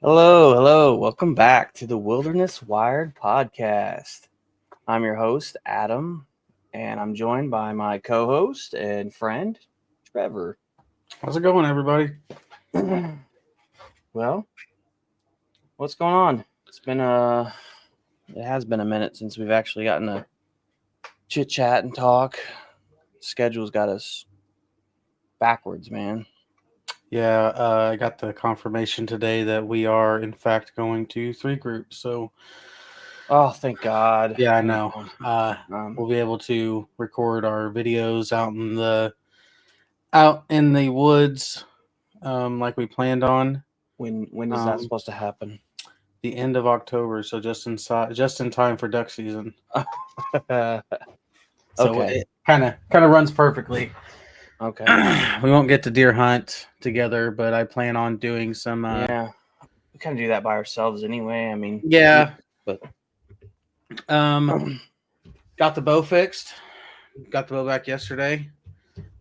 Hello, hello. Welcome back to the Wilderness Wired podcast. I'm your host, Adam, and I'm joined by my co host and friend, Trevor. How's it going, everybody? Well, what's going on? It has been a minute since we've actually gotten to chit chat and talk. Schedule's got us backwards, man. Yeah, I got the confirmation today that we are, in fact, going to 3 groups. So, Oh, thank God. yeah, I You know. know, We'll be able to record our videos out in the woods, like we planned on. when is that Um, supposed to happen? the end of October, so just in time for duck season. So Okay. it kind of runs perfectly. Okay. We won't get to deer hunt together, but I plan on doing some. Yeah. We kind of do that by ourselves anyway. I mean, Yeah. but Got the bow fixed. Got the bow back yesterday.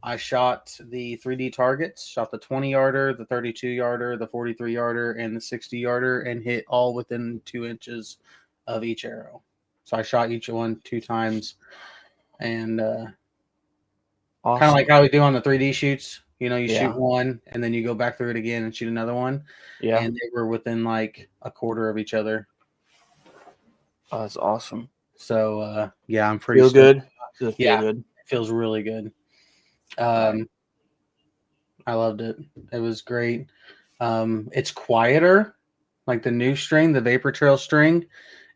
I shot the 3D targets, shot the 20 yarder, the 32 yarder, the 43 yarder, and the 60 yarder, and hit all within 2 inches of each arrow. So I shot each one 2 times, and awesome. kind of like how we do on the 3D shoots. You know, you Yeah. shoot one, and then you go back through it again and shoot another one. Yeah. And they were within like a quarter of each other. Oh, that's awesome. So yeah, I'm pretty Feel stoked. good? Does it feel Yeah, good? it feels really good. Right. I loved it. It was great. It's quieter. Like the new string, the Vapor Trail string,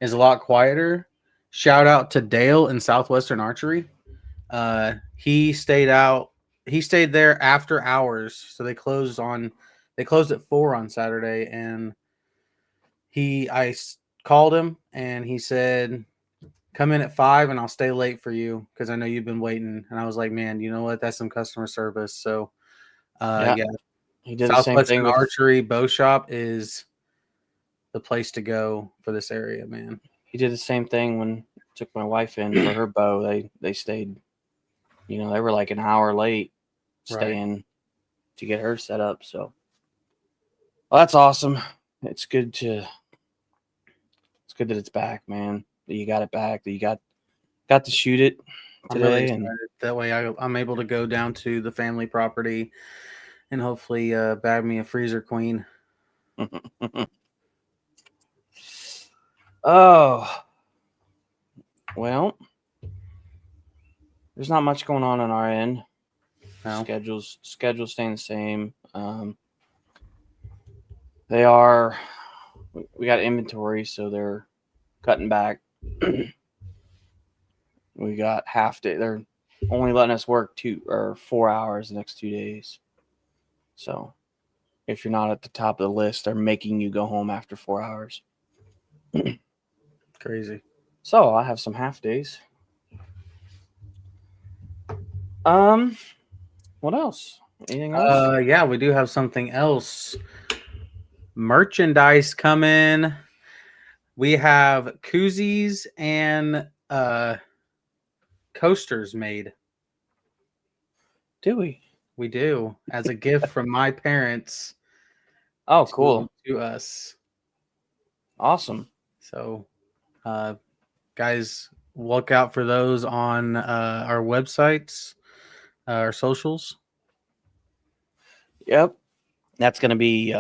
is a lot quieter. Shout out to Dale in Southwestern Archery. He stayed out. He stayed there after hours, so they closed at 4 on Saturday, and called him and he said, "Come in at 5 and I'll stay late for you because I know you've been waiting." And I was like, "Man, you know what? That's some customer service." So Yeah. yeah, He did the same thing Southwestern with. Archery Bow Shop is the place to go for this area, man. He did the same thing when I took my wife in for her bow. They stayed. They were like an hour late Right. staying to get her set up. So, well, that's awesome. It's good to. It's good that it's back, man. That you got it back. That you got to shoot it I'm really today, and excited. That way I'm able to go down to the family property and hopefully bag me a freezer queen. oh, well, there's not much going on our end. No. Schedules staying the same. They are. We got inventory, so they're cutting back. We got half day. They're only letting us work 4 hours the next 2 days. So if you're not at the top of the list, they're making you go home after 4 hours. Crazy. So I have some half days. What else? Anything else? Yeah, we do have something else. Merchandise coming. We have koozies and coasters made. Do we? We do, as a gift from my parents Oh, cool. to us. Awesome. So, guys, look out for those on our websites, our socials. Yep. That's going to be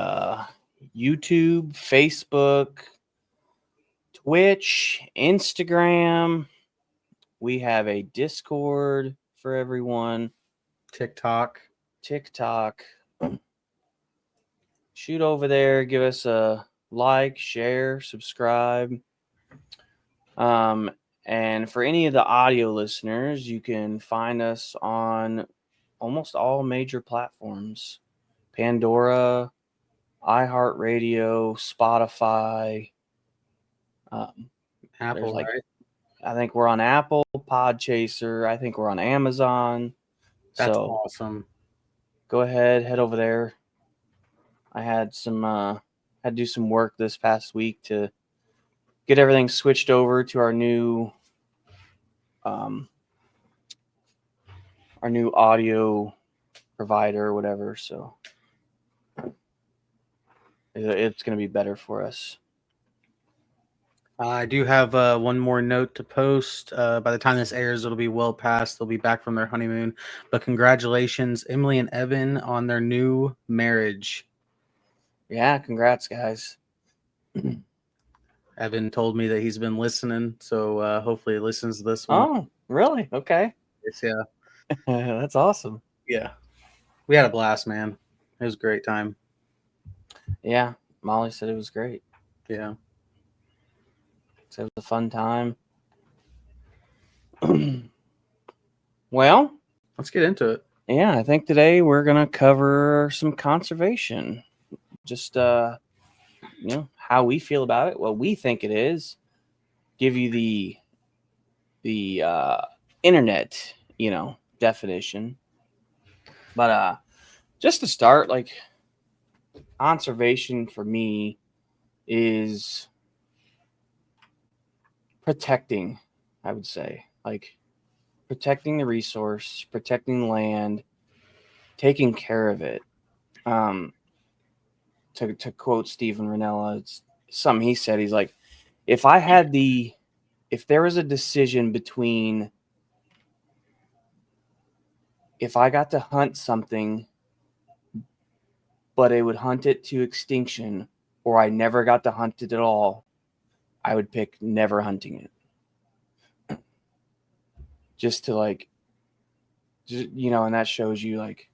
YouTube, Facebook, Twitch, Instagram. We have a Discord for everyone. TikTok. Shoot over there. Give us a like, share, subscribe. And for any of the audio listeners, you can find us on almost all major platforms: Pandora, iHeartRadio, Spotify. Apple, There's right? I think we're on Apple, Podchaser. I think we're on Amazon. That's So awesome. go ahead, head over there. I had to do some work this past week to get everything switched over to our new audio provider or whatever. So it's going to be better for us. I do have one more note to post. By the time this airs, it'll be well past. They'll be back from their honeymoon. But congratulations, Emily and Evan, on their new marriage. Yeah, congrats, guys. Evan told me that he's been listening, so hopefully he listens to this one. Oh, really? Okay. Yeah. That's awesome. Yeah. We had a blast, man. It was a great time. Yeah, Molly said it was great. Yeah. So it was a fun time. Well, let's get into it. Yeah, I think today we're going to cover some conservation. Just how we feel about it, what we think it is, give you the internet, definition. But just to start, like, conservation for me is protecting, I would say, like protecting the resource, protecting the land, taking care of it. To quote Stephen Ranella, it's something he said. He's like, if there was a decision between if I got to hunt something, but it would hunt it to extinction, or I never got to hunt it at all, I would pick never hunting it. Just to and that shows you like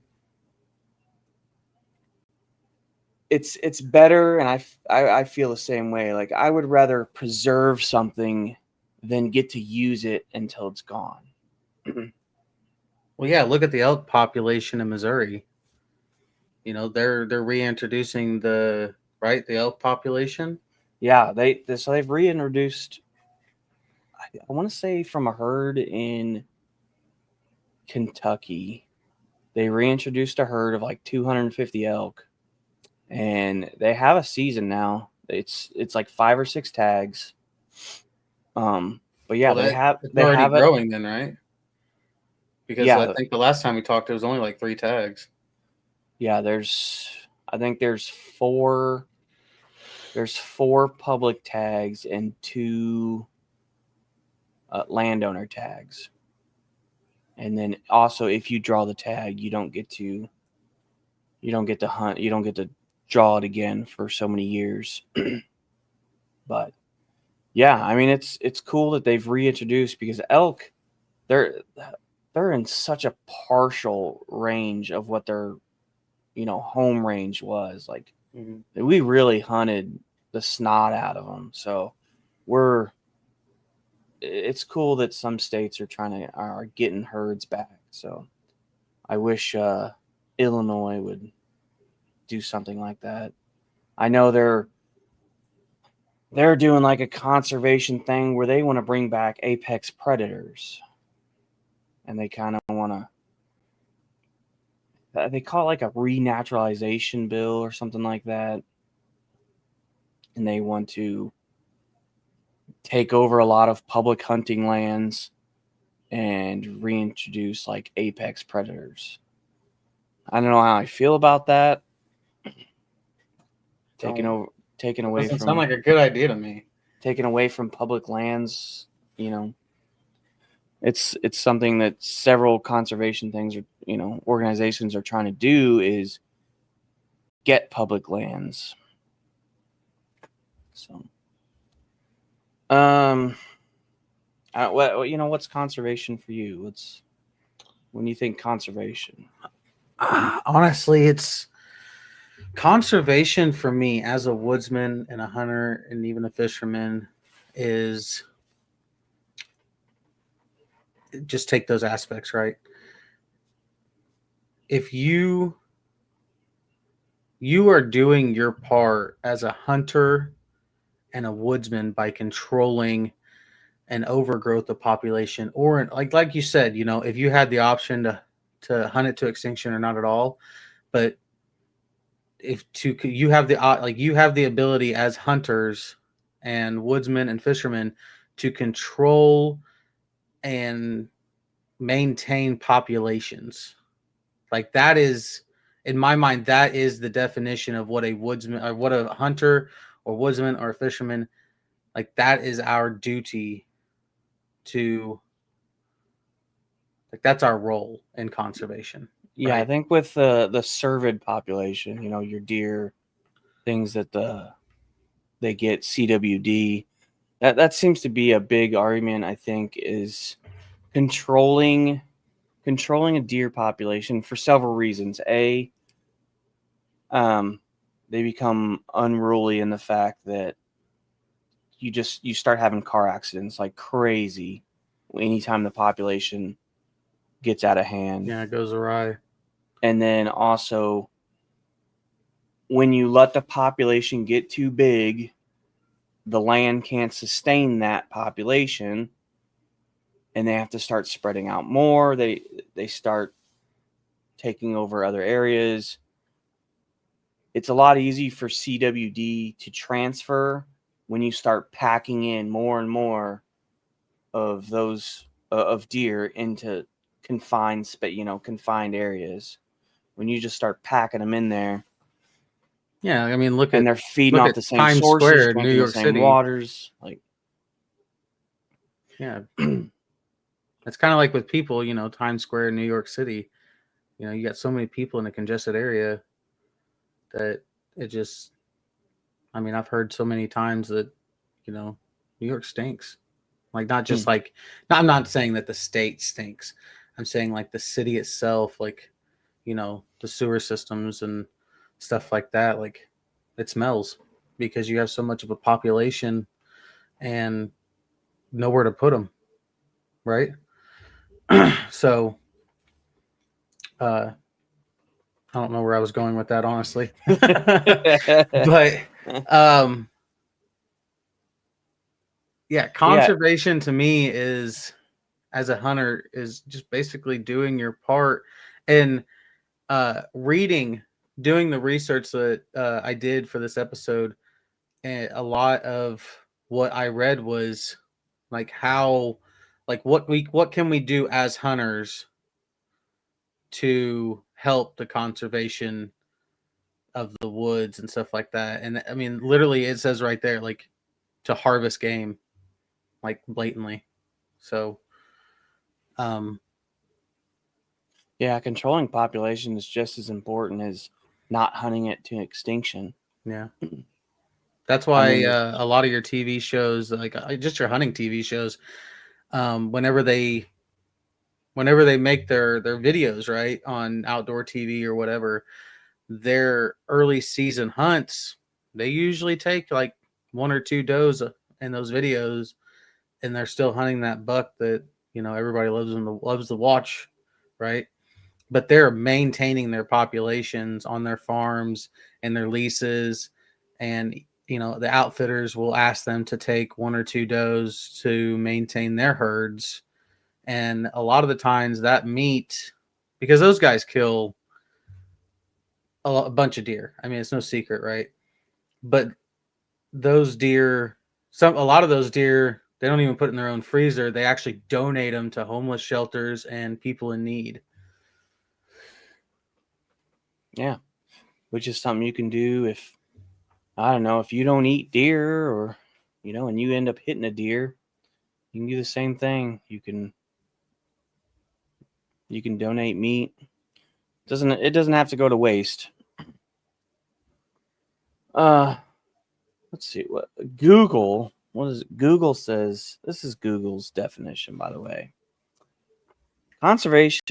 it's better, and I feel the same way. Like I would rather preserve something than get to use it until it's gone. Well, yeah, look at the elk population in Missouri. They're reintroducing the elk population. Yeah, they've reintroduced. I want to say from a herd in Kentucky, they reintroduced a herd of like 250 elk, and they have a season now. It's like 5 or 6 tags. But yeah, they have growing then, right? Because yeah, I think the last time we talked, it was only like 3 tags. Yeah, there's 4 public tags and 2 landowner tags. And then also, if you draw the tag, you don't get to hunt. You don't get to draw it again for so many years. But yeah, I mean, it's cool that they've reintroduced, because elk, they're in such a partial range of what their home range was. Like we really hunted the snot out of them. So it's cool that some states are getting herds back. So I wish Illinois would do something like that. I know they're doing like a conservation thing where they want to bring back apex predators, and they kind of want to, they call it like a renaturalization bill or something like that. And they want to take over a lot of public hunting lands and reintroduce like apex predators. I don't know how I feel about that. Taking away doesn't from sound like a good idea to me. Taken away from public lands, it's something that several conservation things are, organizations are trying to do, is get public lands. So, what's conservation for you? When you think conservation? Honestly, it's conservation for me as a woodsman and a hunter and even a fisherman is just take those aspects, right? If you are doing your part as a hunter and a woodsman by controlling an overgrowth of population, or like you said, if you had the option to hunt it to extinction or not at all, but you have the ability as hunters and woodsmen and fishermen to control and maintain populations. Like that is in my mind, that is the definition of what a woodsman or what a hunter or woodsman or a fisherman, like that is our duty to, like that's our role in conservation. Yeah, I Right? think with the cervid population, your deer, things that they get CWD, that seems to be a big argument. I think is controlling a deer population for several reasons. A, they become unruly in the fact that you start having car accidents like crazy anytime the population gets out of hand. Yeah, it goes awry. And then also, when you let the population get too big, the land can't sustain that population, and they have to start spreading out more. They start taking over other areas. It's a lot easier for CWD to transfer when you start packing in more and more of those of deer into confined areas. When you just start packing them in there, Yeah, I mean, and they're feeding look off at the same Times sources, Square in New drinking the York same City. waters, like Yeah, it's kind of like with people, Times Square in New York City. You got so many people in a congested area that it just, I mean, I've heard so many times that, New York stinks. Like, not just like, no, I'm not saying that the state stinks. I'm saying like the city itself, like, the sewer systems and stuff like that. Like, it smells because you have so much of a population and nowhere to put them, right? So, uh, I don't know where I was going with that, honestly. But, um, yeah, yeah, conservation to me is, as a hunter, is just basically doing your part and doing the research that I did for this episode. And a lot of what I read was like how, like what can we do as hunters to help the conservation of the woods and stuff like that. And I mean, literally, it says right there, like to harvest game, like blatantly. So, um, yeah, controlling population is just as important as not hunting it to extinction. yeah, that's I why mean, a lot of your TV shows, like just your hunting TV shows, whenever they make their videos right on outdoor TV or whatever, their early season hunts, they usually take like one or two does in those videos, and they're still hunting that buck that everybody loves to watch, right? But they're maintaining their populations on their farms and their leases, and the outfitters will ask them to take one or two does to maintain their herds. And a lot of the times that meat, because those guys kill a bunch of deer. I mean, it's no secret, right? But those deer, a lot of those deer, they don't even put in their own freezer. They actually donate them to homeless shelters and people in need. yeah, which is something you can do if, I don't know, if you don't eat deer, or and you end up hitting a deer, you can do the same thing. You can donate meat. It doesn't have to go to waste. Uh let's see what is it? Google says, this is Google's definition, by the way. Conservation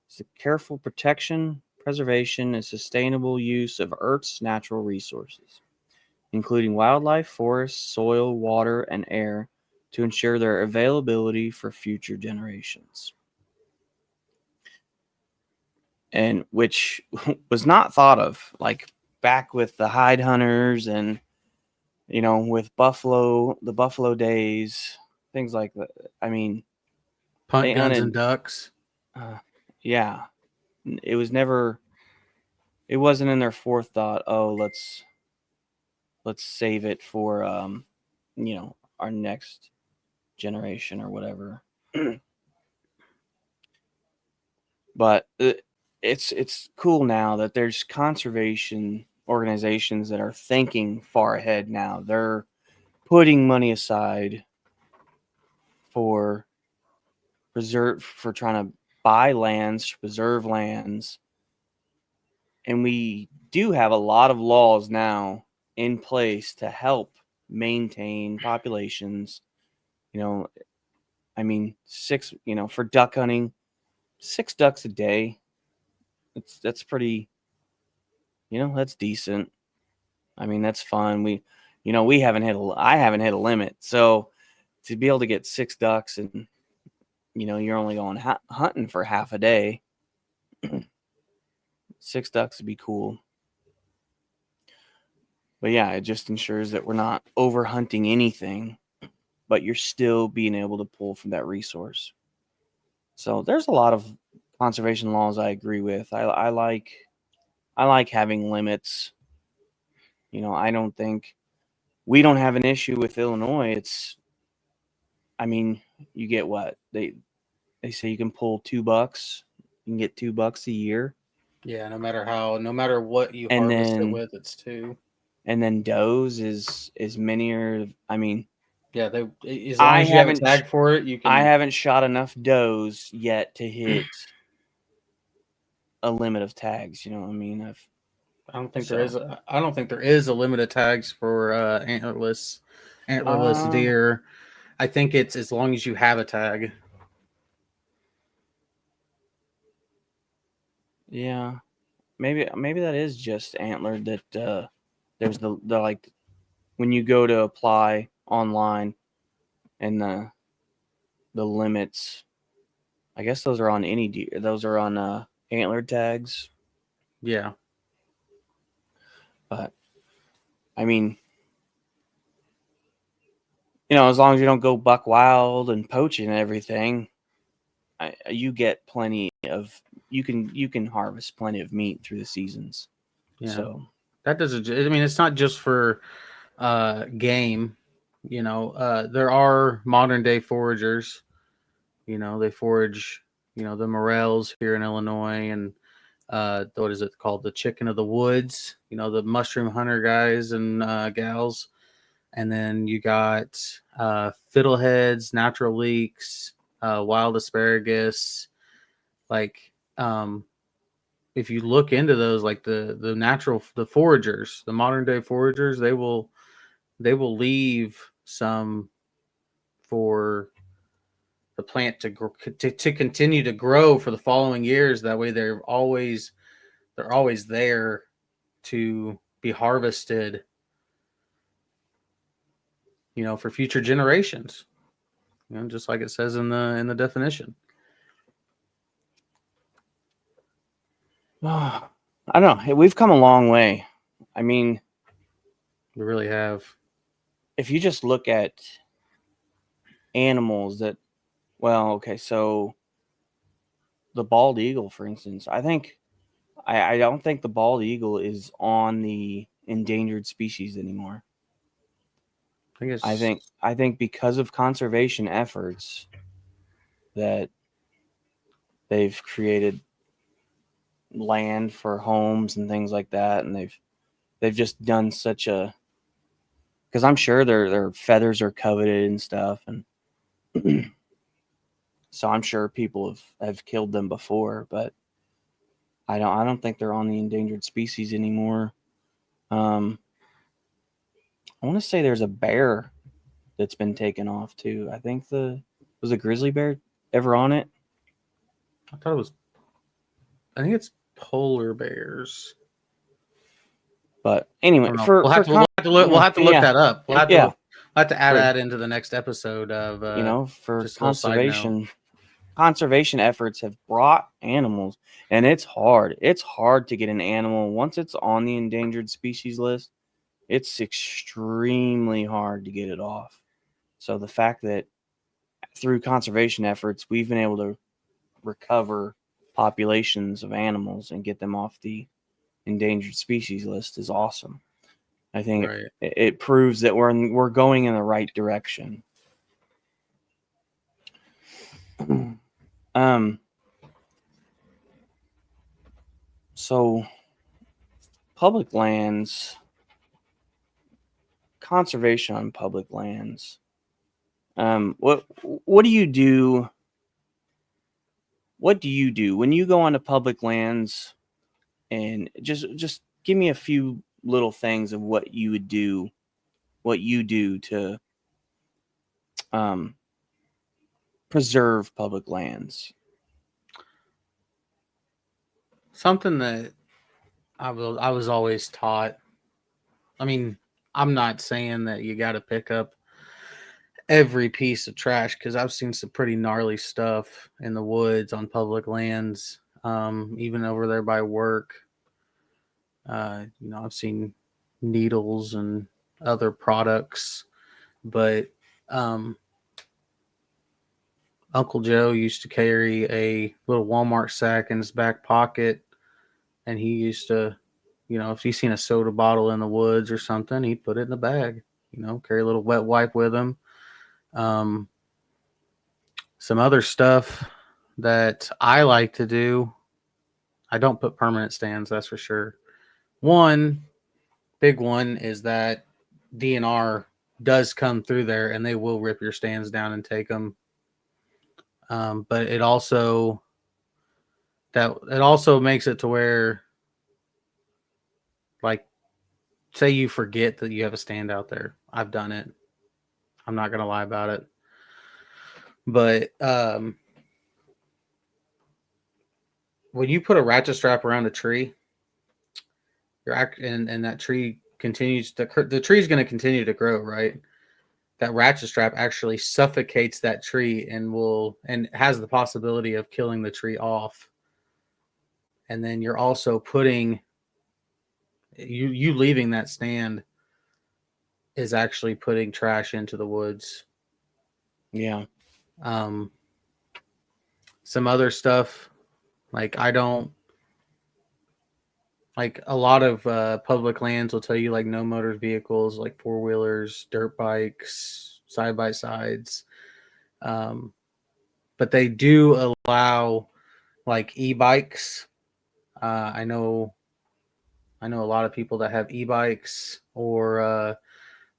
is the careful protection, preservation, and sustainable use of Earth's natural resources, including wildlife, forests, soil, water, and air, to ensure their availability for future generations. And which was not thought of like back with the hide hunters, and with the buffalo days, things like that. I mean, Punt they guns and hunted. ducks. Yeah, it was never. It wasn't in their forethought. Oh, let's save it for our next generation or whatever. But it's cool now that there's conservation organizations that are thinking far ahead now. They're putting money aside for trying to buy lands, preserve lands. And we do have a lot of laws now in place to help maintain populations. I mean, for duck hunting, 6 ducks a day. That's pretty, that's decent. I mean, that's fun. I haven't hit a limit. So to be able to get 6 ducks and, you're only going hunting for half a day, 6 ducks would be cool. But yeah, it just ensures that we're not over hunting anything, but you're still being able to pull from that resource. So there's a lot of conservation laws I agree with. I like having limits. I don't think we don't have an issue with Illinois. You get what they say you can pull $2. You can get $2 a year. Yeah, no matter what you And harvest then- it with, it's 2. And then does is many or Yeah, as long as you have a tag for it, you can. I haven't shot enough does yet to hit a limit of tags. You know what I mean? I don't think there is. I don't think there is a limit of tags for antlerless deer. I think it's as long as you have a tag. Yeah, maybe that is just antler. That there's the like when you go to apply online and the limits. I guess those are on any deer. Those are on antler tags. Yeah. But I mean, as long as you don't go buck wild and poaching and everything, you get plenty of. You can harvest plenty of meat through the seasons. Yeah. So that doesn't. I mean, it's not just for game. There are modern day foragers. They forage. The morels here in Illinois, and what is it called? The chicken of the woods. The mushroom hunter guys and gals. And then you got fiddleheads, natural leeks, wild asparagus. If you look into those, like the foragers, the modern day foragers, they will leave some for the plant to continue to grow for the following years. That way, they're always there to be harvested. For future generations. Just like it says in the definition. I don't know. We've come a long way. I mean, We really have. if you just look at animals that, so the bald eagle, for instance, I don't think the bald eagle is on the endangered species anymore. I think because of conservation efforts that they've created land for homes and things like that, and they've just done such a, because I'm sure their feathers are coveted and stuff, and so I'm sure people have killed them before, but I don't think they're on the endangered species anymore. I want to say there's a bear that's been taken off too. I think was a grizzly bear ever on it? I think it's polar bears. But anyway, we'll have to look that up. We'll have to add that into the next episode of for conservation efforts have brought animals, and it's hard. It's hard to get an animal once it's on the endangered species list. It's extremely hard to get it off. So the fact that through conservation efforts, we've been able to recover populations of animals and get them off the endangered species list is awesome. I think it proves that we're going in the right direction. So public lands, conservation on public lands. What do you do? What do you do when you go onto public lands? And just give me a few little things of what you would do, what you do to um, preserve public lands. Something that I was always taught. I mean, I'm not saying that you got to pick up every piece of trash because I've seen some pretty gnarly stuff in the woods on public lands, even over there by work. I've seen needles and other products, but Uncle Joe used to carry a little Walmart sack in his back pocket, and he used to, if he's seen a soda bottle in the woods or something, he'd put it in the bag. Carry a little wet wipe with him. Some other stuff that I like to do. I don't put permanent stands, that's for sure. One big one is that DNR does come through there and they will rip your stands down and take them. But it also makes it to where, like, say you forget that you have a stand out there. I've done it. I'm not gonna lie about it. But when you put a ratchet strap around a tree, and that tree continues the tree is going to continue to grow, right? That ratchet strap actually suffocates that tree and has the possibility of killing the tree off. And then you're also putting you leaving that stand is actually putting trash into the woods. Yeah. Some other stuff, like a lot of public lands will tell you, like, no motor vehicles, like four-wheelers, dirt bikes, side-by-sides. But they do allow, like, e-bikes. I know a lot of people that have e-bikes, or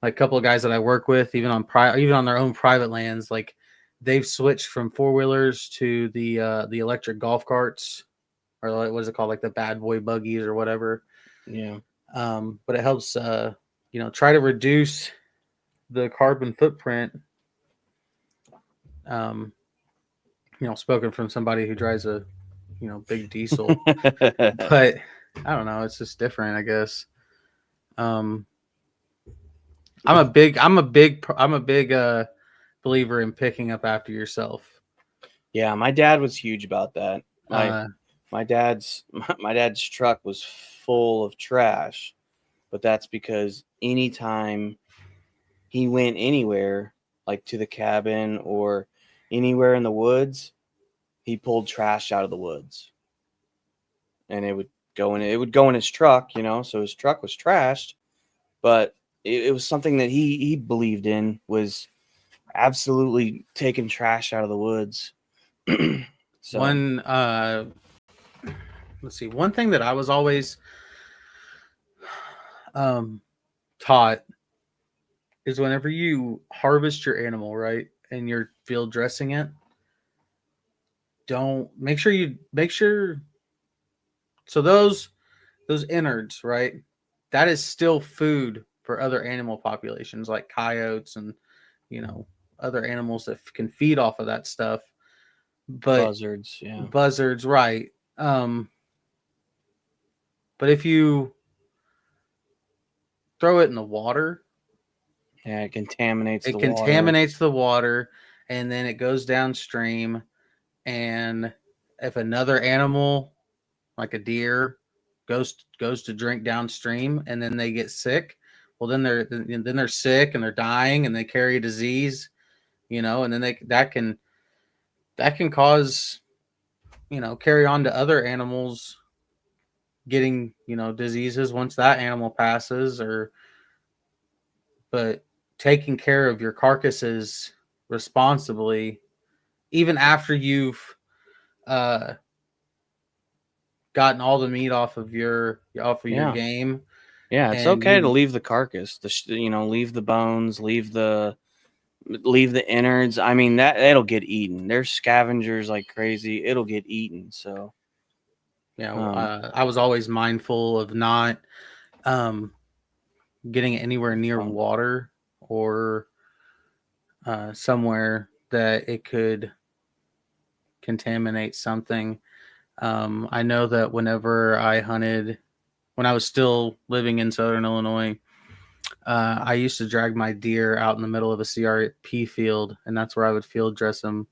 like a couple of guys that I work with, even on their own private lands, like, they've switched from four-wheelers to the electric golf carts, or what is it called, like the bad boy buggies or whatever. Yeah. But it helps, try to reduce the carbon footprint. Spoken from somebody who drives a, big diesel, but I don't know. It's just different, I guess. I'm a big believer in picking up after yourself. Yeah, my dad was huge about that. My dad's truck was full of trash, but that's because anytime he went anywhere, like to the cabin or anywhere in the woods, he pulled trash out of the woods, and it would go in his truck, so his truck was trashed, but it was something that he believed in, was absolutely taking trash out of the woods. So one thing that I was always taught is, whenever you harvest your animal, right, and you're field dressing it, make sure so those innards, right, that is still food for other animal populations, like coyotes and other animals that can feed off of that stuff. But buzzards, right. But if you throw it in the water, it contaminates the water, and then it goes downstream. And if another animal, like a deer, goes to drink downstream, and then they get sick, well, then they're sick and they're dying and they carry a disease, and then that can cause, carry on to other animals getting, diseases once that animal passes. But taking care of your carcasses responsibly, even after you've gotten all the meat off of your Yeah. game. Yeah, it's And okay to leave the carcass, leave the bones, leave the innards. I mean, that it'll get eaten. There's scavengers like crazy. It'll get eaten. So, I was always mindful of not getting anywhere near water or somewhere that it could contaminate something. I know that whenever I hunted, when I was still living in Southern Illinois, I used to drag my deer out in the middle of a CRP field, and that's where I would field dress them.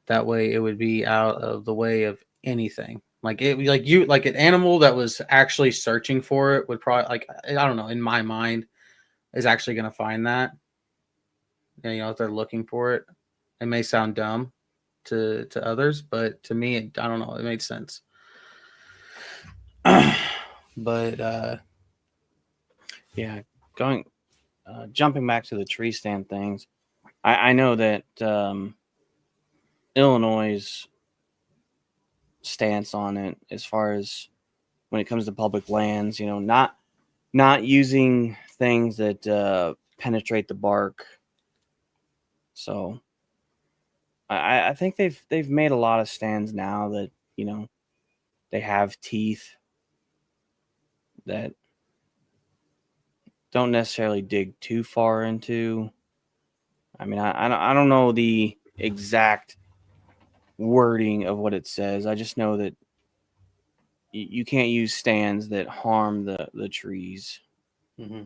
That way, it would be out of the way of anything. Like an animal that was actually searching for it would probably, like, I don't know, in my mind, is actually going to find that. And, if they're looking for it, it may sound dumb to others, but to me, I don't know, it made sense. But yeah, jumping back to the tree stand things, I know that Illinois' stance on it, as far as when it comes to public lands, not using things that penetrate the bark. So I think they've made a lot of stands now that they have teeth that don't necessarily dig too far into. I mean, I don't know the exact wording of what it says. I just know that you can't use stands that harm the trees. mm-hmm.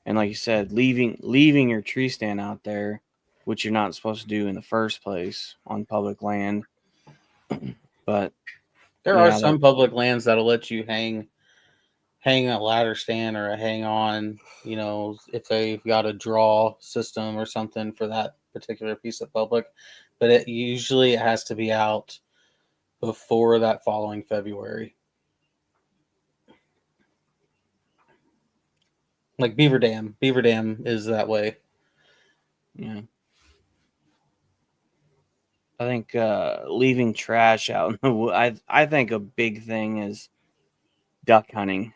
And like you said, leaving your tree stand out there, which you're not supposed to do in the first place on public land. But There are yeah, some public lands that'll let you hang a ladder stand or a hang on, if they've got a draw system or something for that particular piece of public. But it usually has to be out before that following February. Like Beaver Dam is that way. yeah. I think leaving trash out in the wood. I think a big thing is duck hunting.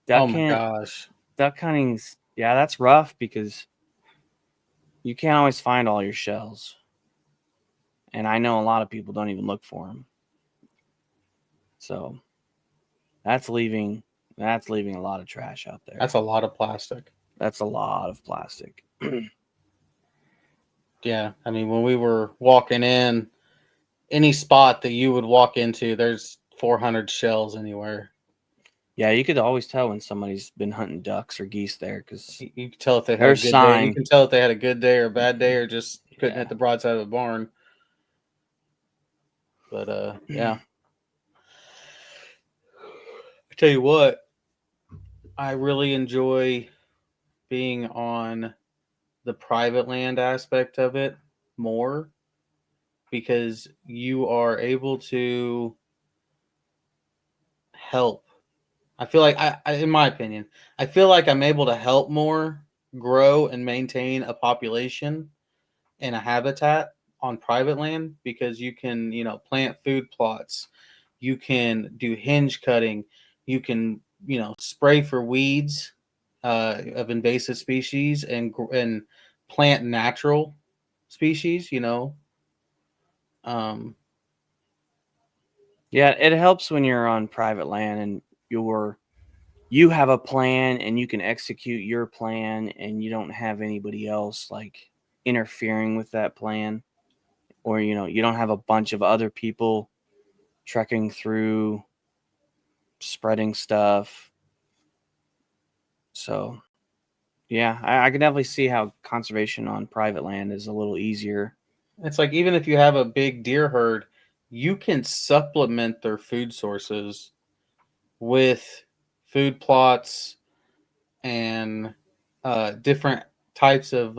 Oh my gosh. Duck hunting's, yeah, that's rough because you can't always find all your shells. And I know a lot of people don't even look for them. So that's leaving a lot of trash out there. That's a lot of plastic. That's a lot of plastic. Yeah. I mean, when we were walking in, any spot that you would walk into, there's 400 shells anywhere. Yeah, you could always tell when somebody's been hunting ducks or geese there because you can tell if they had a good day. You can tell if they had a good day or a bad day or just couldn't hit the broadside of a barn. But yeah. I tell you what, I really enjoy being on the private land aspect of it more because you are able to help. I feel like in my opinion, I feel like I'm able to help more grow and maintain a population and a habitat on private land because you can, plant food plots, you can do hinge cutting, you can, spray for weeds of invasive species and plant natural species. Yeah, it helps when you're on private land and you have a plan and you can execute your plan and you don't have anybody else like interfering with that plan, or you don't have a bunch of other people trekking through spreading stuff. So yeah, I can definitely see how conservation on private land is a little easier. It's like even if you have a big deer herd, you can supplement their food sources with food plots and different types of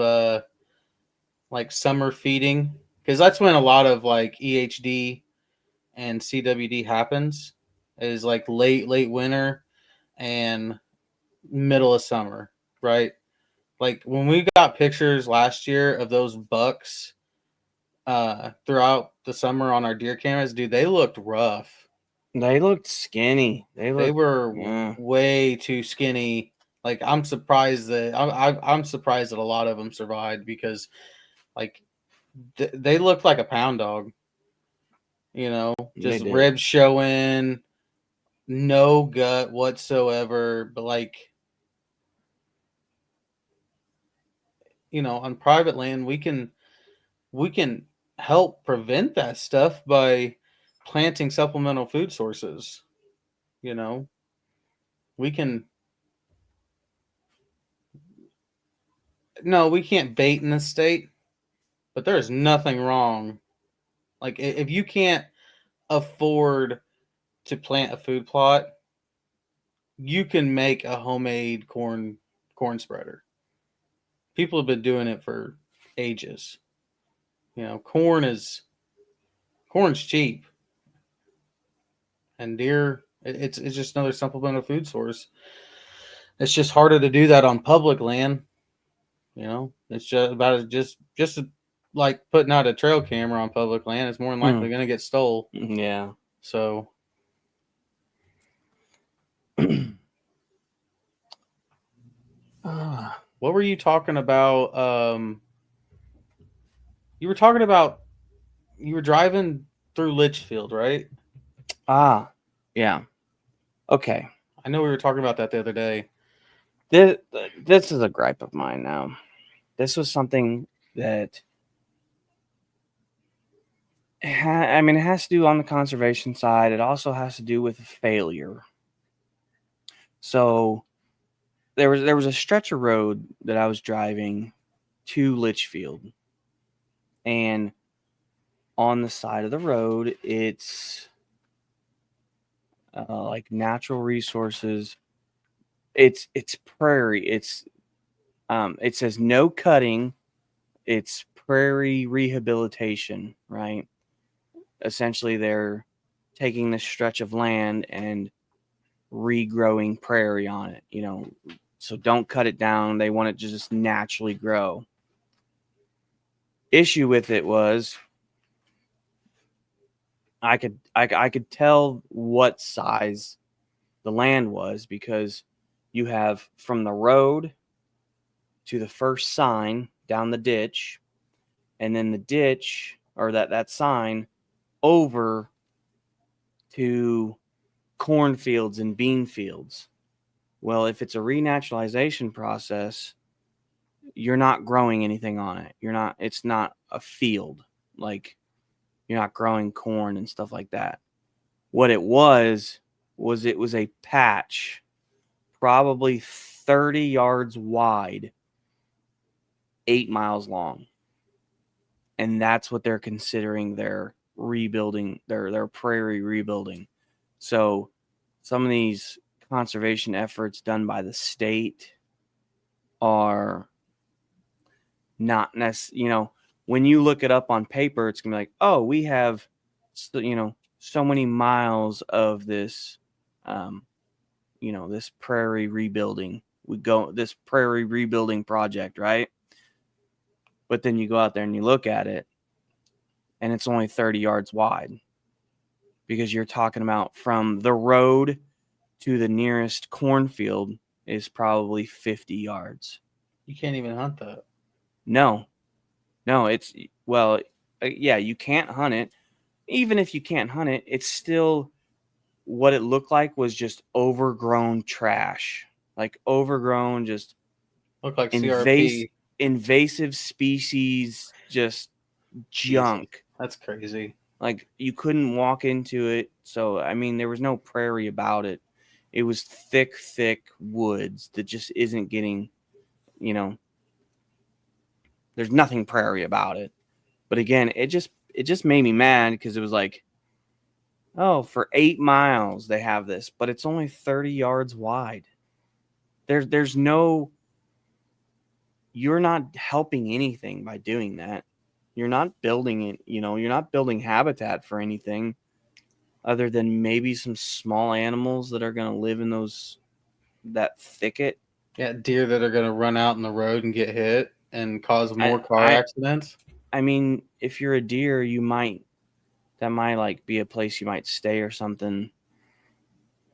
like summer feeding, because that's when a lot of like EHD and CWD happens, is like late winter and middle of summer, right? Like when we got pictures last year of those bucks throughout the summer on our deer cameras, dude, they looked rough. They looked skinny. They Looked, were yeah. way too skinny. Like I'm surprised that I'm surprised that a lot of them survived because like they looked like a pound dog. You know, They just did. ribs showing, no gut whatsoever. But like, you know, on private land, we can help prevent that stuff by planting supplemental food sources. You know, we can. No, we can't bait in this state, but there's nothing wrong. Like if you can't afford to plant a food plot, you can make a homemade corn spreader. People have been doing it for ages. You know, corn's cheap, and deer it's just another supplemental food source. It's just harder to do that on public land. You know, it's just about it just like putting out a trail camera on public land. It's more than likely going to get stole. Yeah. So what were you talking about? You were talking about you were driving through Litchfield, right? Yeah. Okay. I know we were talking about that the other day. This is a gripe of mine now. This was something that I mean, it has to do on the conservation side. It also has to do with failure. So there was a stretch of road that I was driving to Litchfield, and on the side of the road, it's like natural resources. It's prairie. It says no cutting. It's prairie rehabilitation, right? Essentially, they're taking this stretch of land and regrowing prairie on it, you know. So don't cut it down. They want it to just naturally grow. Issue with it was I could tell what size the land was because you have from the road to the first sign down the ditch, and then the ditch or that sign over to cornfields and bean fields. Well, if it's a renaturalization process, you're not growing anything on it. It's not a field. Like you're not growing corn and stuff like that. What it was it was a patch probably 30 yards wide, 8 miles long. And that's what they're considering their rebuilding, their prairie rebuilding. So some of these conservation efforts done by the state are not necessarily, you know, when you look it up on paper, it's gonna be like, oh, we have, you know, so many miles of this, you know, this prairie rebuilding. This prairie rebuilding project, right? But then you go out there and you look at it, and it's only 30 yards wide because you're talking about from the road to the nearest cornfield is probably 50 yards. You can't even hunt that. No, it's, well, yeah, you can't hunt it. Even if you can't hunt it, it's still what it looked like was just overgrown trash, like overgrown, just Look like CRP. invasive species, just Jesus, junk. that's crazy. Like you couldn't walk into it. So, I mean, there was no prairie about it. It was thick woods that just isn't getting, you know, there's nothing prairie about it. But again, it just made me mad because it was like, oh, for 8 miles they have this, but it's only 30 yards wide. There's no, you're not helping anything by doing that. You're not building it, you know, you're not building habitat for anything other than maybe some small animals that are going to live in that thicket. Yeah, deer that are going to run out in the road and get hit and cause more car accidents. I mean, if you're a deer, that might like be a place you might stay or something,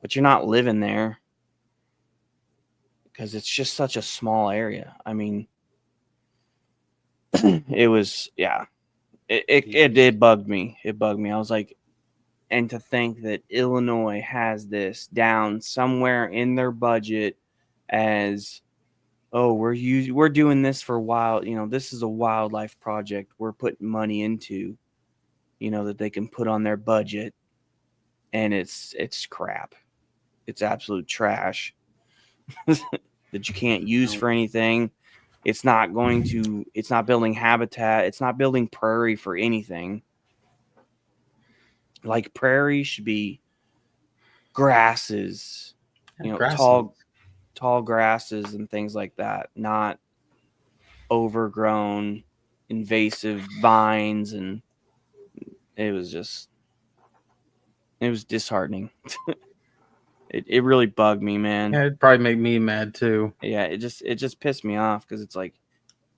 but you're not living there because it's just such a small area. I mean, it was, yeah, it bugged me. It bugged me. I was like, and to think that Illinois has this down somewhere in their budget as, oh, we're doing this for this is a wildlife project we're putting money into, that they can put on their budget, and it's crap. It's absolute trash that you can't use for anything. It's not building habitat. It's not building prairie for anything. Like prairie should be grasses, tall grasses and things like that, not overgrown invasive vines. And it was disheartening. It really bugged me, man. Yeah, it'd probably make me mad too. Yeah, it just pissed me off because it's like,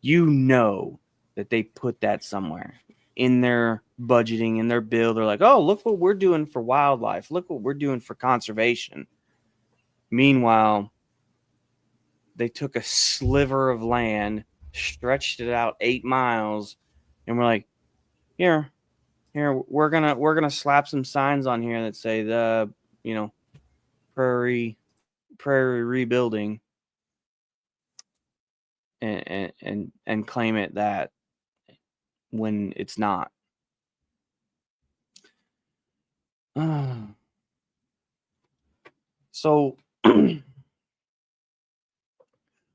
that they put that somewhere in their budgeting, in their bill. They're like, oh, look what we're doing for wildlife. Look what we're doing for conservation. Meanwhile, they took a sliver of land, stretched it out 8 miles, and we're like, here, we're gonna slap some signs on here that say the prairie rebuilding, and claim it that when it's not. So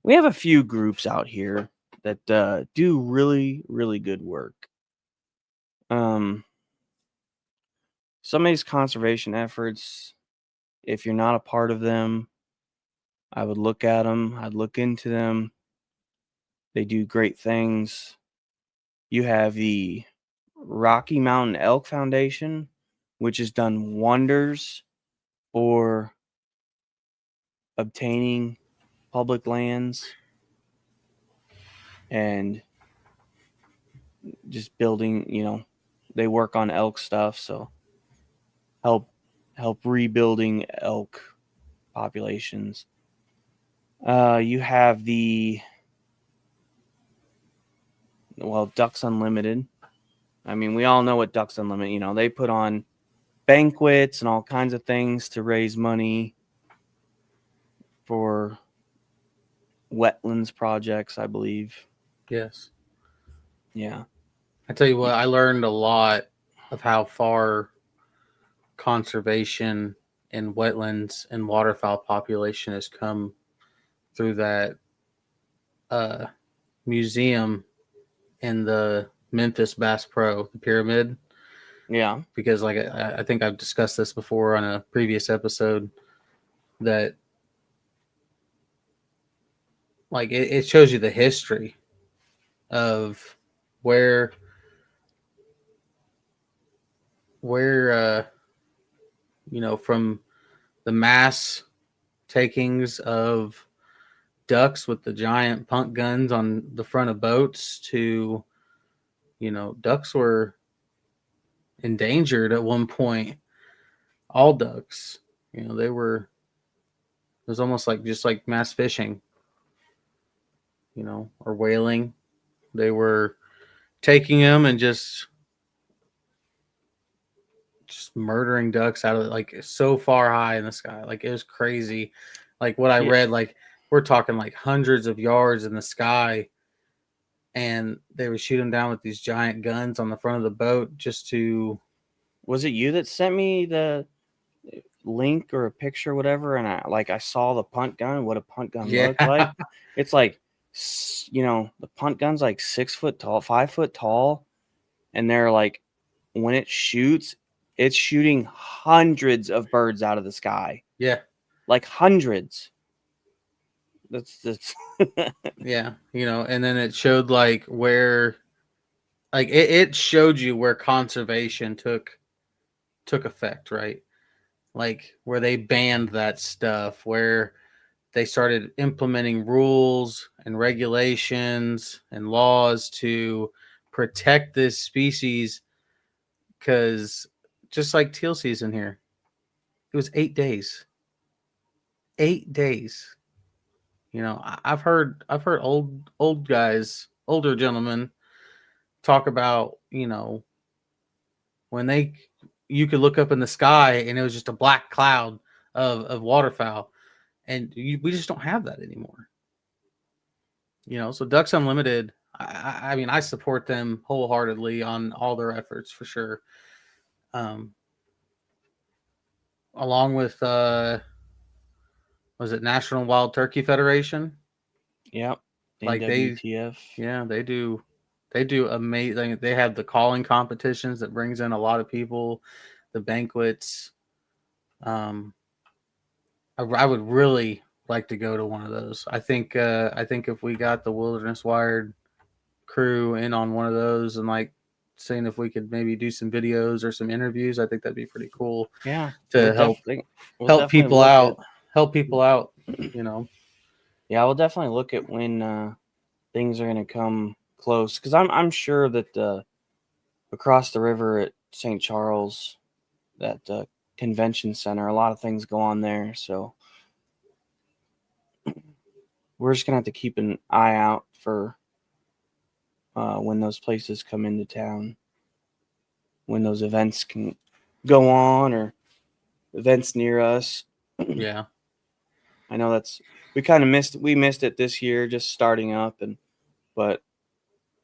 we have a few groups out here that do really, really good work. Some of these conservation efforts, if you're not a part of them, I would look at them. I'd look into them. They do great things. You have the Rocky Mountain Elk Foundation, which has done wonders for obtaining public lands and just building, they work on elk stuff, so help rebuilding elk populations. You have Ducks Unlimited. I mean, we all know what Ducks Unlimited, they put on banquets and all kinds of things to raise money for wetlands projects, I believe. Yes. Yeah. I tell you what, I learned a lot of how far conservation in wetlands and waterfowl population has come through that museum in the Memphis Bass Pro, the pyramid. Yeah. Because I think I've discussed this before on a previous episode, that it shows you the history of where from the mass takings of ducks with the giant punt guns on the front of boats to, ducks were endangered at one point. All ducks, it was almost like just like mass fishing, or whaling. They were taking them and just murdering ducks out of like so far high in the sky. Like, it was crazy. Like what I read, like we're talking like hundreds of yards in the sky, and they would shoot them down with these giant guns on the front of the boat just to. Was it you that sent me the link or a picture or whatever? And I saw the punt gun, what a punt gun looked like. It's like, the punt gun's like 6 foot tall, 5 foot tall. And they're like, when it shoots, it's shooting hundreds of birds out of the sky. Yeah. Like hundreds. That's yeah. And then it showed like where, like it showed you where conservation took effect, right? Like where they banned that stuff, where they started implementing rules and regulations and laws to protect this species, because just like teal season here, it was 8 days. 8 days. You know, I've heard old guys, older gentlemen talk about, you know, when you could look up in the sky and it was just a black cloud of waterfowl, and we just don't have that anymore. You know, so Ducks Unlimited, I mean, I support them wholeheartedly on all their efforts for sure. Along with was it National Wild Turkey Federation? Yep. Like NWTF. they do amazing. They have the calling competitions that brings in a lot of people, the banquets. I would really like to go to one of those. I think if we got the Wilderness Wired crew in on one of those and like seeing if we could maybe do some videos or some interviews, I think that'd be pretty cool. Yeah. To help We'll people out. Help people out, you know. Yeah, we'll definitely look at when things are going to come close, because I'm sure that across the river at St. Charles, that convention center, a lot of things go on there. So we're just gonna have to keep an eye out for when those places come into town, when those events can go on, or events near us. Yeah. I know we missed it this year, just starting up, but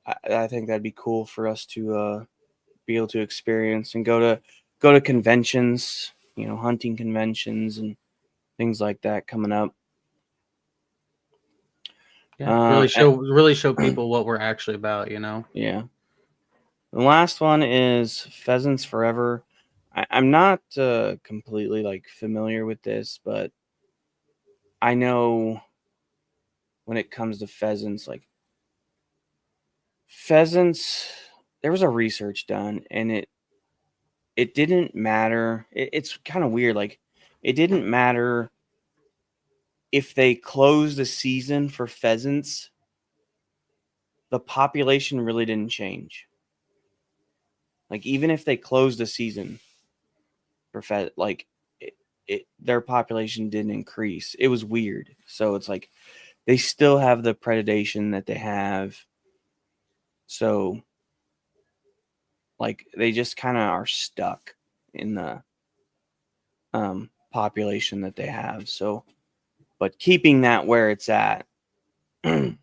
I think that'd be cool for us to be able to experience and go to conventions, hunting conventions and things like that coming up. Yeah, really show people what we're actually about, you know. Yeah. The last one is Pheasants Forever. I'm not completely like familiar with this, but I know when it comes to pheasants, like pheasants, there was a research done, and it didn't matter. It's kind of weird. Like, it didn't matter if they closed the season for pheasants, the population really didn't change. Like, even if they closed the season for their population didn't increase. It was weird. So it's like they still have the predation that they have. So like they just kind of are stuck in the population that they have. So, but keeping that where it's at and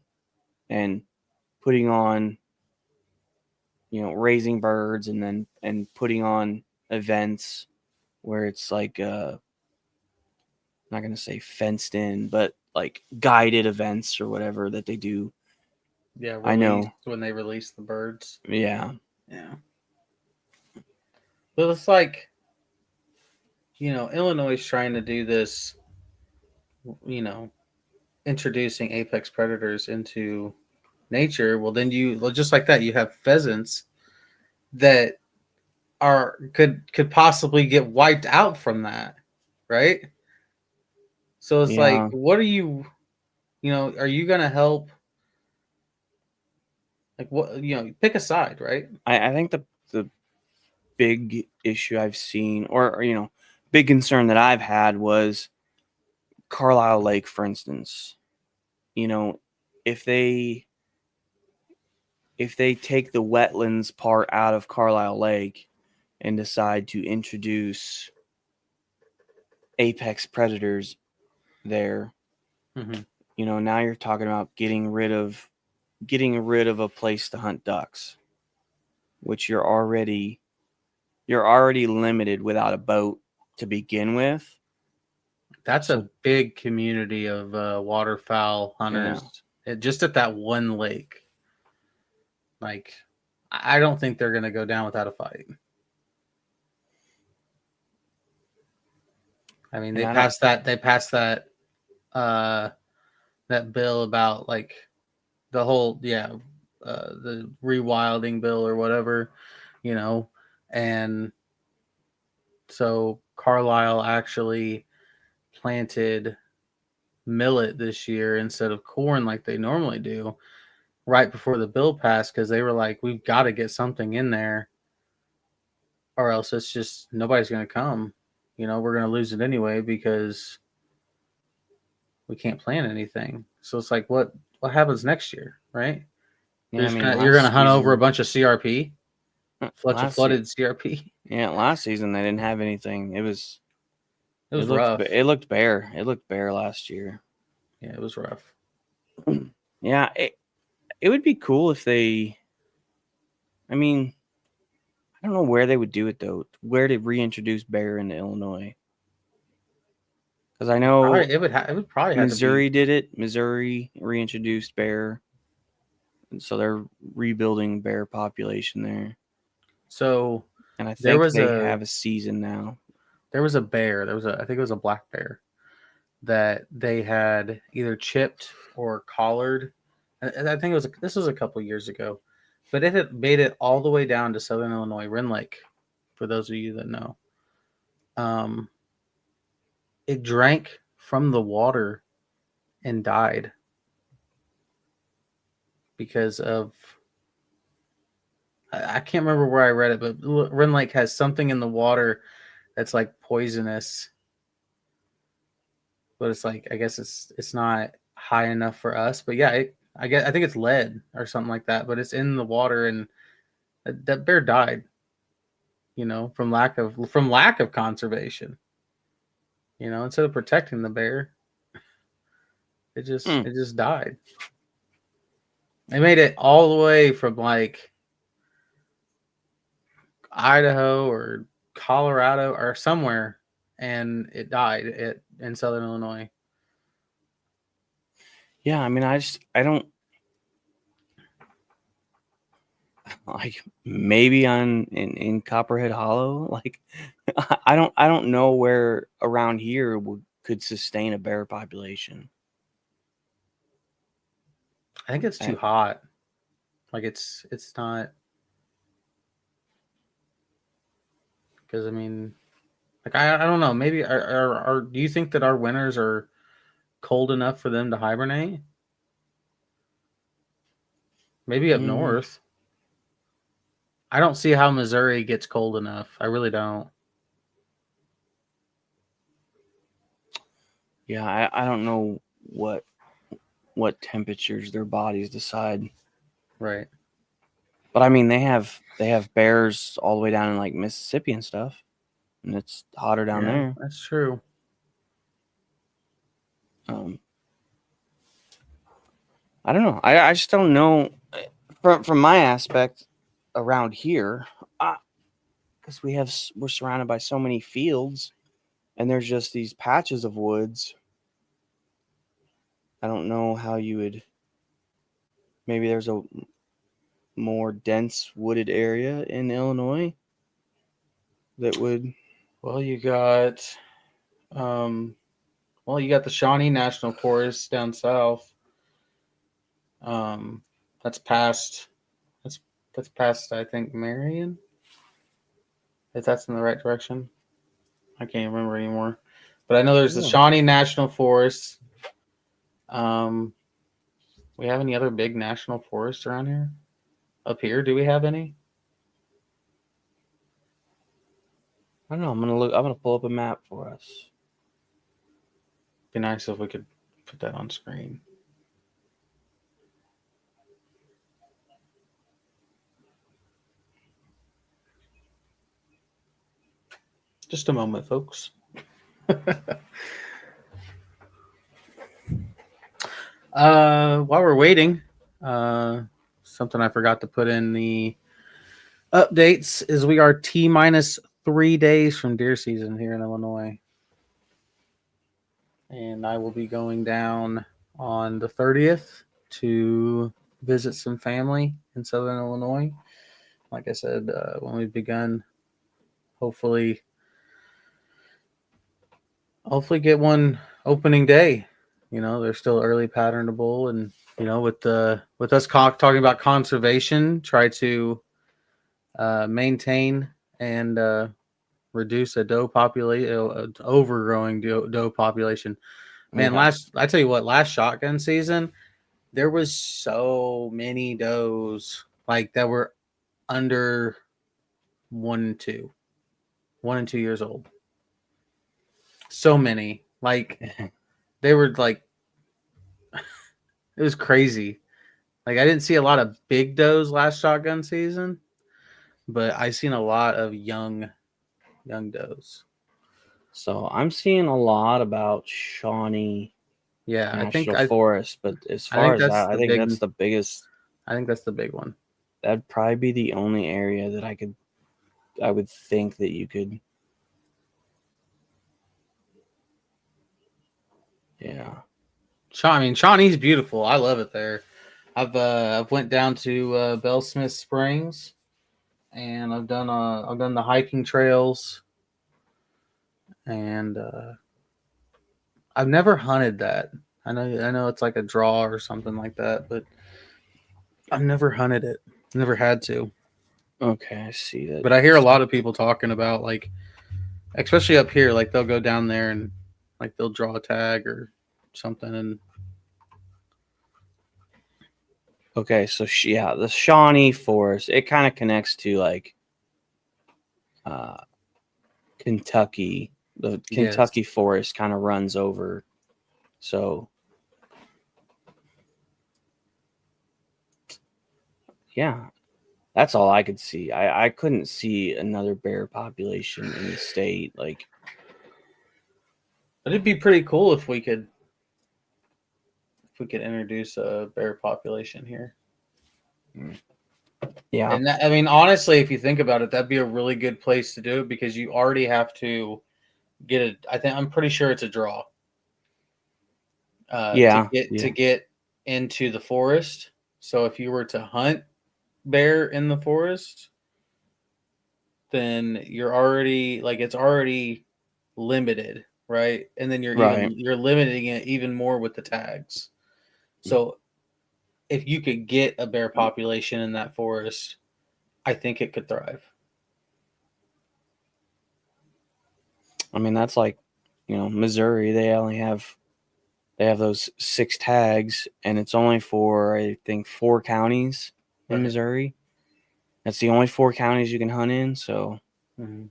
putting on, raising birds and putting on events where it's like not going to say fenced in, but like guided events or whatever that they do. Yeah, I know when they release the birds. Yeah. Yeah. But it's like, Illinois is trying to do this, introducing apex predators into nature. Well, then just like that, you have pheasants that could possibly get wiped out from that, right? So it's like, what are you gonna help? Like, what, pick a side, right? I think the big issue I've seen, or big concern that I've had was Carlisle Lake, for instance. If they take the wetlands part out of Carlisle Lake and decide to introduce apex predators there, now you're talking about getting rid of a place to hunt ducks, which you're already limited without a boat to begin with. That's a big community of waterfowl hunters, just at that one lake. Like, I don't think they're going to go down without a fight. I mean, they passed that that bill about like the whole the rewilding bill or whatever, and so Carlisle actually planted millet this year instead of corn like they normally do, right before the bill passed because they were like, we've got to get something in there or else it's just nobody's going to come. We're going to lose it anyway because we can't plan anything. So it's like, what happens next year, right? Yeah, I mean, You're gonna last hunt over a season, bunch of CRP, last flooded season, CRP. yeah, last season they didn't have anything. It was rough. It looked bare. It looked bare last year. Yeah, it was rough. Yeah, it would be cool if they. I mean, I don't know where they would do it though. Where to reintroduce bear into Illinois? Because I know It would probably have to Missouri be. did it. Missouri reintroduced bear, and so they're rebuilding bear population there. So And I there think was they a have a season now. bear. I think it was a black bear that they had either chipped or collared. And I think this was a couple years ago, but it had made it all the way down to Southern Illinois, Wren Lake. For those of you that know, um, it drank from the water and died because of I can't remember where I read it, but Wren Lake has something in the water that's like poisonous, but it's like I guess it's not high enough for us. But yeah, I think it's lead or something like that, but it's in the water, and that bear died. From lack of conservation. Instead of protecting the bear, it just died. They made it all the way from like Idaho or Colorado or somewhere, and it died in Southern Illinois. Yeah, I mean, I don't like maybe in Copperhead Hollow. Like, I don't know where around here could sustain a bear population. I think it's too hot. Like it's not, because I mean, like I don't know. Maybe do you think that our winters are cold enough for them to hibernate? Maybe up north. I don't see how Missouri gets cold enough. I really don't. Yeah, I don't know what temperatures their bodies decide. Right. But I mean, they have bears all the way down in like Mississippi and stuff, and it's hotter down there. That's true. I don't know. I just don't know from my aspect around here, because we're surrounded by so many fields, and there's just these patches of woods. I don't know how you would. Maybe there's a more dense wooded area in Illinois that would. Well, you got the Shawnee National Forest down south. That's past I think Marion. If that's in the right direction. I can't remember anymore. But I know there's the Shawnee National Forest. We have any other big national forests around here? Up here, do we have any? I don't know. I'm gonna pull up a map for us. Be nice if we could put that on screen. Just a moment, folks. While we're waiting, something I forgot to put in the updates is we are T-minus 3 days from deer season here in Illinois. And I will be going down on the 30th to visit some family in Southern Illinois. Like I said, when we've begun, hopefully get one opening day. They're still early patternable, and with us talking about conservation, try to maintain and reduce a doe population, overgrowing doe population. Man, Yeah. I tell you what, last shotgun season, there was so many does like that were under 1 and 2 years old. So many. Like they were like it was crazy. Like I didn't see a lot of big does last shotgun season, but I seen a lot of young does. So I'm seeing a lot about Shawnee Yeah, National Forest, but as I far think as that's that, I the think big that's the biggest. I think that's the big one. That'd probably be the only area that I would think that you could. Yeah. Shawnee's beautiful. I love it there. I've went down to Bell Smith Springs, and I've done the hiking trails, and I've never hunted that. I know it's like a draw or something like that, but I've never hunted it. Never had to. Okay, I see that. But I hear a lot of people talking about like, especially up here, like they'll go down there and like they'll draw a tag or something, and Okay, so yeah, the Shawnee Forest, it kind of connects to like uh Kentucky. The yes, Kentucky Forest kind of runs over. So yeah, that's all I could see. I couldn't see another bear population in the state. Like, but it'd be pretty cool if we could introduce a bear population here. yeah, And that, I mean, honestly, if you think about it, that'd be a really good place to do it because you already have to get it. I'm pretty sure it's a draw. yeah, To yeah. get into the forest. So if you were to hunt bear in the forest, then you're already like it's already limited, right? And then Right. you're limiting it even more with the tags. So if you could get a bear population in that forest, I think it could thrive. I mean, that's like, Missouri. They have those 6 tags, and it's only for I think 4 counties in Right. Missouri. That's the only 4 counties you can hunt in. So, Mm-hmm.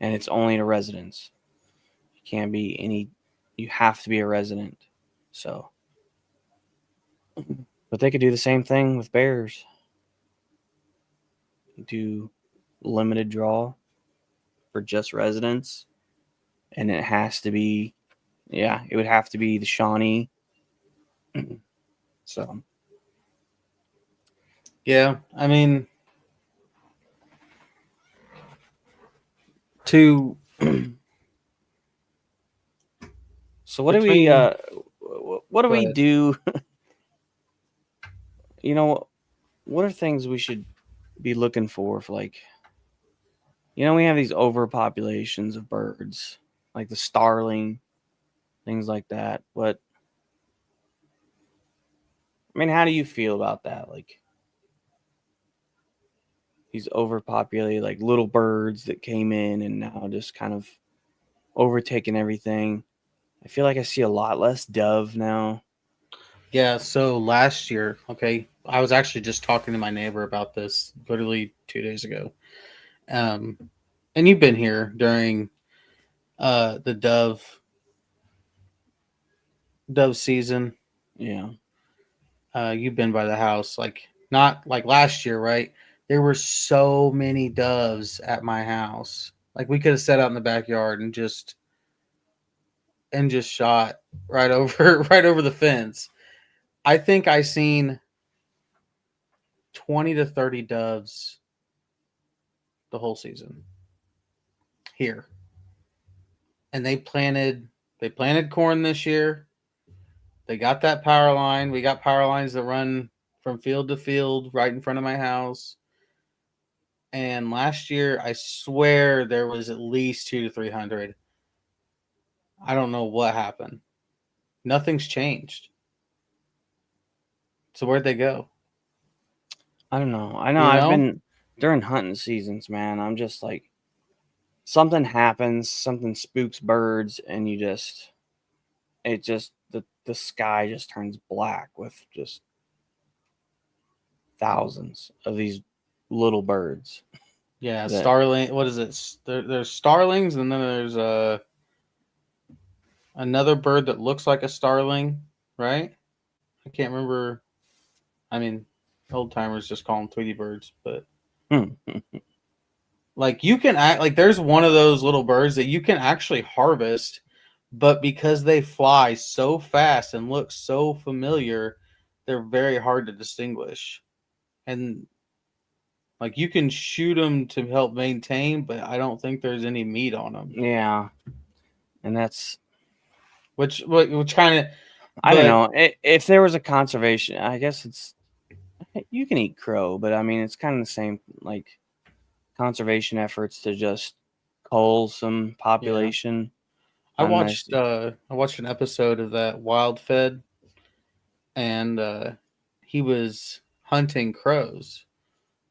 and it's only to residents. You can't be any. You have to be a resident. So, but they could do the same thing with bears. Do limited draw for just residents, and it has to be, yeah, it would have to be the Shawnee. So, Yeah, I mean, to so what do we between what do go we ahead. do? What are things we should be looking for like, we have these overpopulations of birds, like the starling, things like that. But I mean, how do you feel about that? Like these overpopulated, like little birds that came in and now just kind of overtaking everything. I feel like I see a lot less dove now. Yeah, so last year, okay, I was actually just talking to my neighbor about this literally 2 days ago. Um, and you've been here during the dove season. Yeah. You've been by the house, like not like last year, right? There were so many doves at my house. Like we could have sat out in the backyard and just shot right over right over the fence. I think I seen 20 to 30 doves the whole season here. And they planted corn this year. They got that power line. We got power lines that run from field to field right in front of my house. And last year, I swear there was at least 200 to 300. I don't know what happened. Nothing's changed. So where'd they go? I don't know. I know You I've know? been during hunting seasons, man. I'm just like something happens, something spooks birds, and it just the the sky just turns black with just thousands of these little birds. Yeah, That- starling. What is it? There's starlings, and then there's another bird that looks like a starling, right? I can't remember. I mean, old timers just call them Tweety birds, but like you can act like there's one of those little birds that you can actually harvest, but because they fly so fast and look so familiar, they're very hard to distinguish. And like you can shoot them to help maintain, but I don't think there's any meat on them. Yeah, and that's Which kind of I don't but know. If there was a conservation, I guess it's you can eat crow, but I mean it's kind of the same like conservation efforts to just cull some population. I Unless, watched an episode of that Wild Fed, and he was hunting crows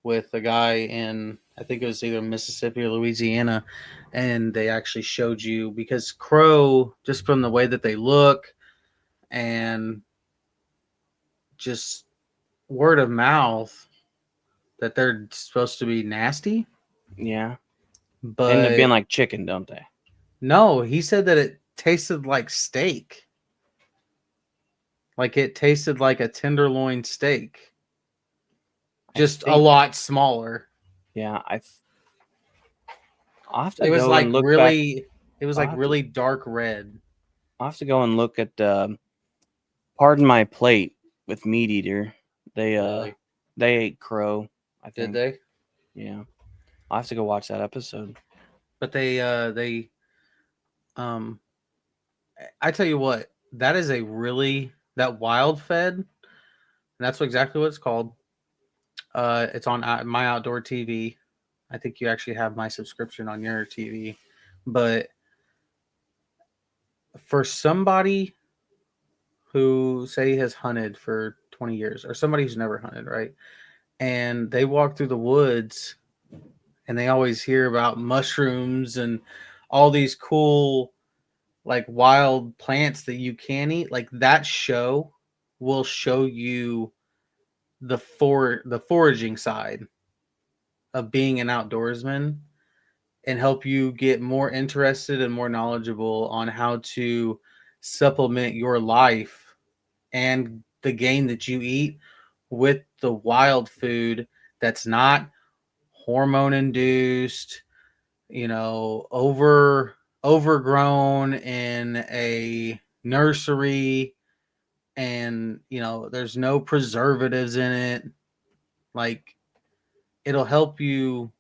with a guy in, I think it was either Mississippi or Louisiana, and they actually showed you, because crow, just from the way that they look and just word of mouth, that they're supposed to be nasty. yeah, they end up But being like chicken, don't they? no, he said that it tasted like steak. Like it tasted like a tenderloin steak, just a lot smaller. Yeah, I'll have to It was go like and look back. really, it was I'll like have to, really dark red. I'll have to go and look at Pardon My Plate with Meat Eater. Really? They ate crow, I Did think. they? Yeah. I'll have to go watch that episode. But I tell you what, that is that wild fed, and that's exactly what it's called. It's on My Outdoor TV. I think you actually have my subscription on your TV. But for somebody who say has hunted for 20 years, or somebody who's never hunted, right? And they walk through the woods and they always hear about mushrooms and all these cool like wild plants that you can eat. Like that show will show you the foraging side of being an outdoorsman and help you get more interested and more knowledgeable on how to supplement your life and the game that you eat with the wild food that's not hormone induced, overgrown in a nursery, and there's no preservatives in it. Like it'll help you,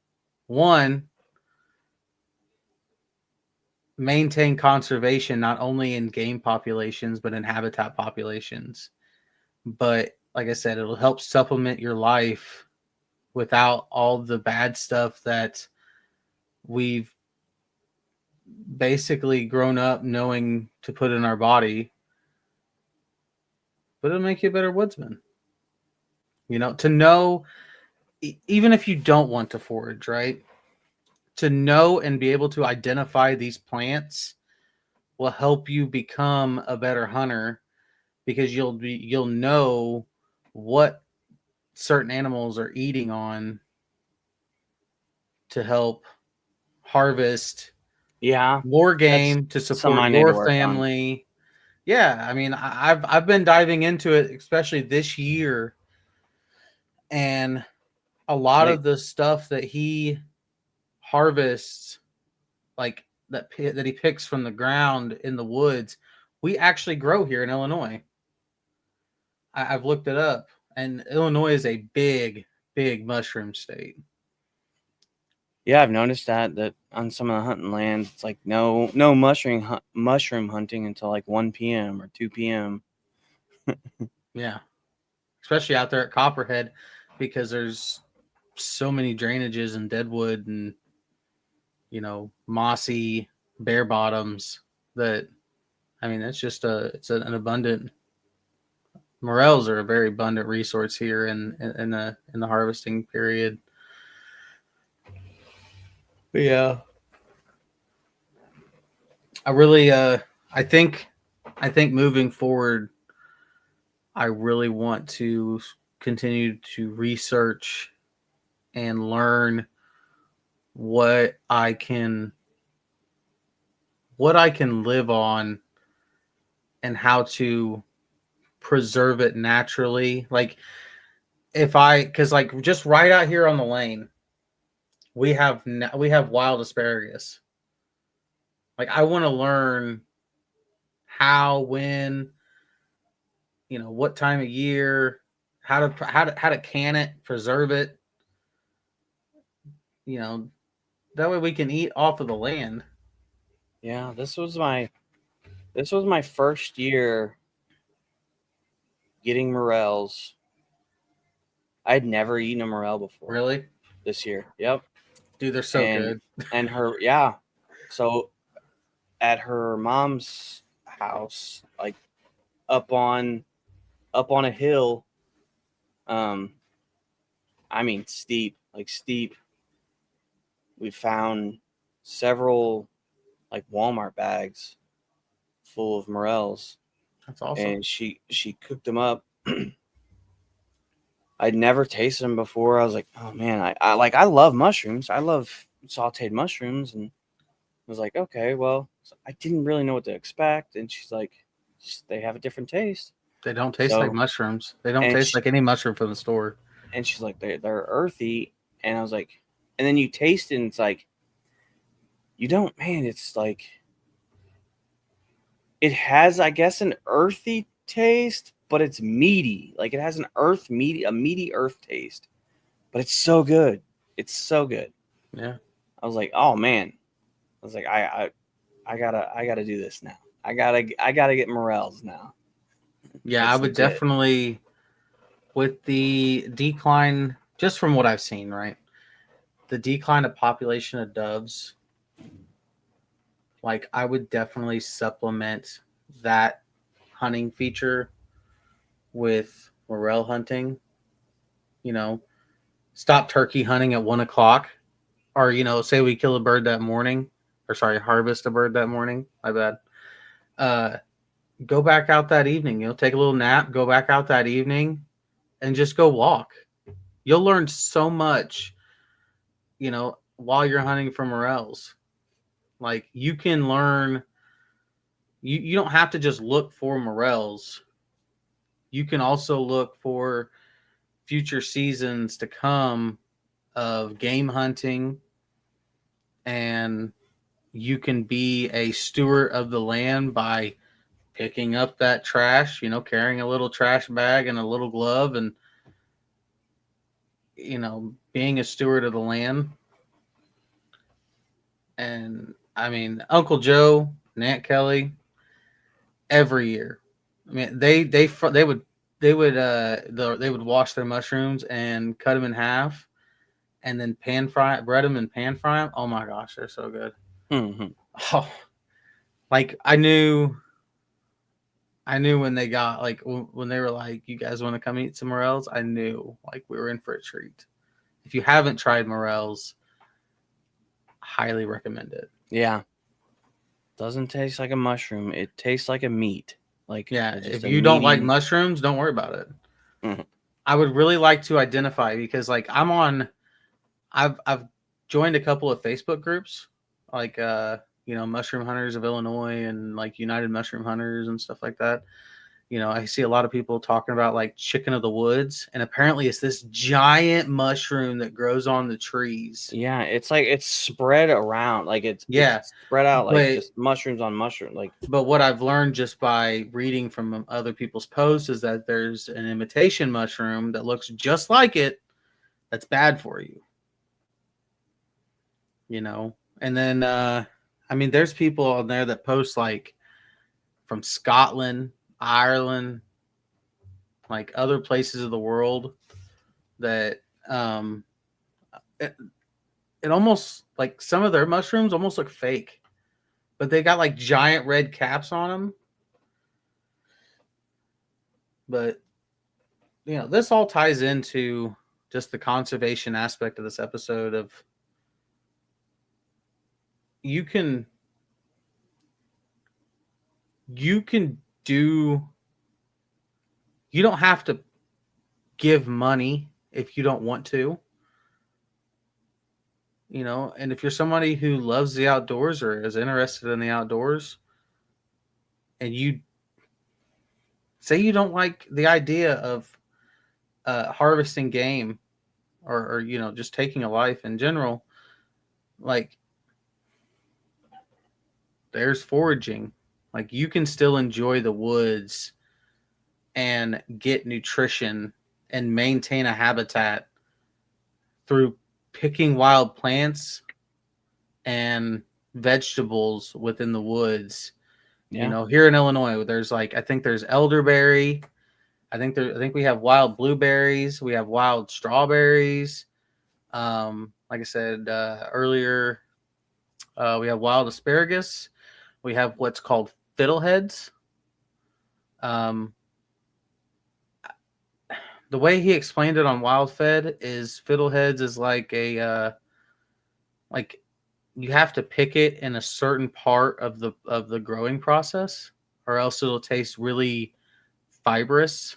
one, maintain conservation not only in game populations but in habitat populations. But like I said, it'll help supplement your life without all the bad stuff that we've basically grown up knowing to put in our body. But it'll make you a better woodsman. To know, even if you don't want to forage, right? To know and be able to identify these plants will help you become a better hunter, because you'll know what certain animals are eating on to help harvest more game to support your family. Yeah, I mean, I've been diving into it, especially this year, and a lot of the stuff that he harvests, like that he picks from the ground in the woods, we actually grow here in Illinois. I've looked it up, and Illinois is a big, big mushroom state. Yeah, I've noticed that on some of the hunting lands, it's like no mushroom hunting until like 1 p.m. or 2 p.m. Yeah, especially out there at Copperhead, because there's so many drainages and deadwood and mossy bare bottoms that, I mean, it's an abundant. Morels are a very abundant resource here in the harvesting period. But yeah, I really I think I think moving forward, I really want to continue to research and learn what I can live on and how to preserve it naturally. Like because like just right out here on the lane, we have wild asparagus. Like I want to learn how, when, what time of year, how to can it, preserve it, you know, that way we can eat off of the land. Yeah, this was my first year getting morels. I'd never eaten a morel before Really? this year. Yep. Dude, they're so and good. and her yeah. So at her mom's house, like up on a hill, um, I mean steep, like steep. We found several like Walmart bags full of morels, That's awesome. and she cooked them up. I'd never tasted them before. I was like, oh man, I love mushrooms. I love sauteed mushrooms, and I was like, okay, well, I didn't really know what to expect. And she's like, they have a different taste. They don't taste like So mushrooms. They don't and taste like any mushroom from the store. she's like, they're earthy, and I was like, and then you taste it, and it's like, you don't, man, it's like, it has, I guess, an earthy taste, but it's meaty. Like it has a meaty earth taste, but it's so good. It's so good. Yeah. I was like, oh man. I was like, I gotta do this now. I gotta get morels now. Yeah, I It's would legit. definitely, with the decline, just from what I've seen, right? The decline of population of doves, like I would definitely supplement that hunting feature with morel hunting. You know, stop turkey hunting at 1 o'clock, or say we kill a bird that morning, or sorry, harvest a bird that morning. My bad. Uh, go back out that evening. Take a little nap, go back out that evening, and just go walk. You'll learn so much, while you're hunting for morels. Like you can learn. You don't have to just look for morels. You can also look for future seasons to come of game hunting, and you can be a steward of the land by picking up that trash, carrying a little trash bag and a little glove, and being a steward of the land. And I mean, Uncle Joe and Aunt Kelly, every year, I mean, they would wash their mushrooms and cut them in half, and then bread them and pan fry them. Oh my gosh, they're so good. Mm-hmm. Oh, like I knew when they got, like, when they were like, you guys want to come eat some morels? I knew like we were in for a treat. If you haven't tried morels, highly recommend it. Yeah. Doesn't taste like a mushroom. It tastes like a meat. Like Yeah, just if a you don't like meaty. mushrooms, don't worry about it. Mhm. I would really like to identify, because like I've joined a couple of Facebook groups, like Mushroom Hunters of Illinois and like United Mushroom Hunters and stuff like that. I see a lot of people talking about like chicken of the woods, and apparently it's this giant mushroom that grows on the trees. Yeah, it's like it's spread around. Like it's Yeah, spread out like but just mushrooms on mushroom. Like what I've learned just by reading from other people's posts is that there's an imitation mushroom that looks just like it that's bad for you. And then I mean, there's people on there that post like from Scotland, Ireland, like other places of the world, that it almost, like, some of their mushrooms almost look fake, but they got like giant red caps on them. But this all ties into just the conservation aspect of this episode of, you can you don't have to give money if you don't want to, and if you're somebody who loves the outdoors or is interested in the outdoors, and you say you don't like the idea of harvesting game or just taking a life in general, like there's foraging. Like you can still enjoy the woods and get nutrition and maintain a habitat through picking wild plants and vegetables within the woods. Yeah. Here in Illinois, there's I think there's elderberry. I think we have wild blueberries. We have wild strawberries. Like I said earlier, we have wild asparagus. We have what's called fiddleheads. Um, the way he explained it on Wild Fed is fiddleheads is like like you have to pick it in a certain part of the growing process, or else it'll taste really fibrous,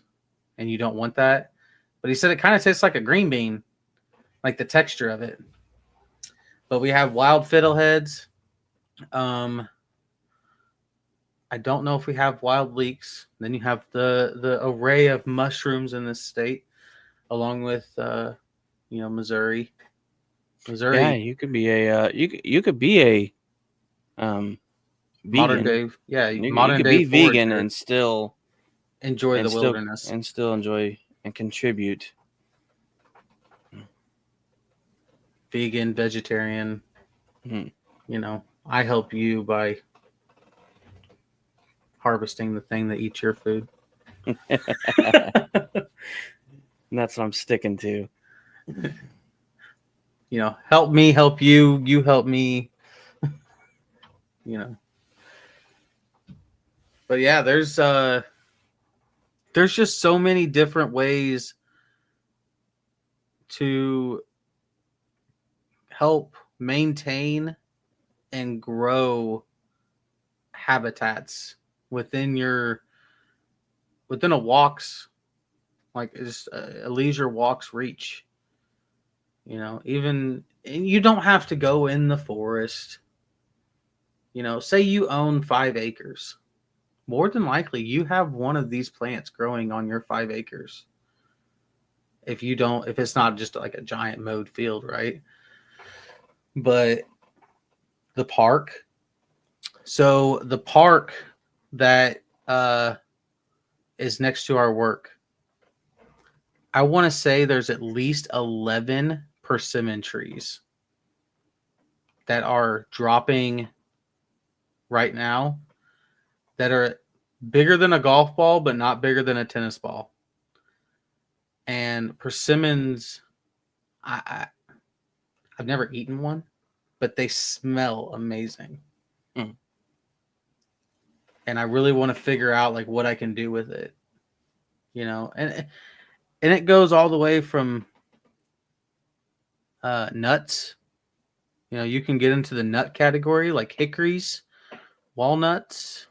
and you don't want that. But he said it kind of tastes like a green bean, like the texture of it. But we have wild fiddleheads. I don't know if we have wild leeks. Then you have the array of mushrooms in this state, along with Missouri. Yeah, you could be a you could be a modern vegan. day, You modern could day be vegan forager. and still Enjoy the wilderness. enjoy and contribute. Vegan, vegetarian. Hmm. I help you by harvesting the thing that eats your food. And that's what I'm sticking to. Help me, help you, you help me. But yeah, there's just so many different ways to help maintain and grow habitats within a walk's, like just a leisure walk's reach. Even, and you don't have to go in the forest. Say you own 5 acres. More than likely, you have one of these plants growing on your 5 acres. If it's not just like a giant mowed field, right? But the park. So the park that is next to our work, I want to say there's at least 11 persimmon trees that are dropping right now that are bigger than a golf ball, but not bigger than a tennis ball. And persimmons, I've never eaten one, but they smell amazing. Mm. And I really want to figure out like what I can do with it, and it goes all the way from nuts. You can get into the nut category, like hickories, walnuts,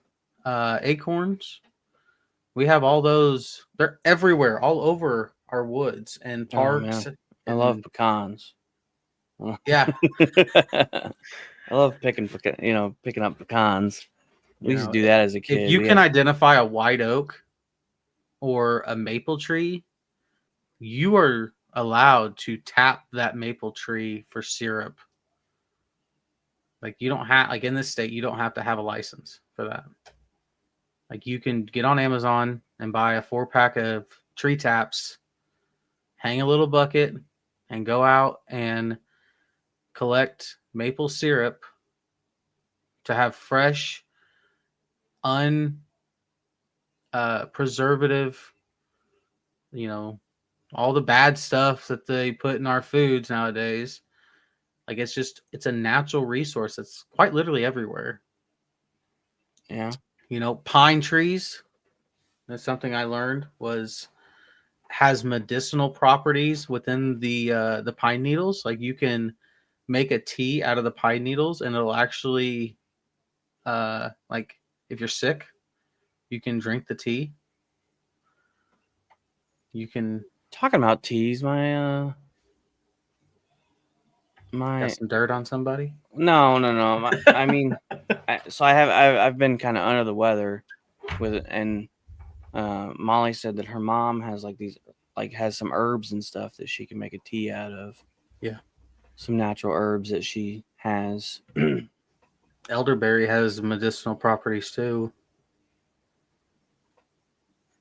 acorns. We have all those. They're everywhere, all over our woods and parks. Oh, I love pecans. Yeah. I love picking up pecans. We used to do that as a kid. If you can identify a white oak or a maple tree, you are allowed to tap that maple tree for syrup. Like you don't have, like in this state, you don't have to have a license for that. Like you can get on Amazon and buy a 4-pack of tree taps, hang a little bucket, and go out and collect maple syrup to have fresh, preservative, all the bad stuff that they put in our foods nowadays. Like it's a natural resource that's quite literally everywhere. Yeah. Pine trees. That's something I learned has medicinal properties within the pine needles. Like you can make a tea out of the pine needles, and it'll actually, like if you're sick, You can drink the tea. You can Talking about teas, my got some dirt on somebody. no. I mean, I've been kind of under the weather with it, and Molly said that her mom has has some herbs and stuff that she can make a tea out of. Yeah. Some natural herbs that she has. Elderberry has medicinal properties too.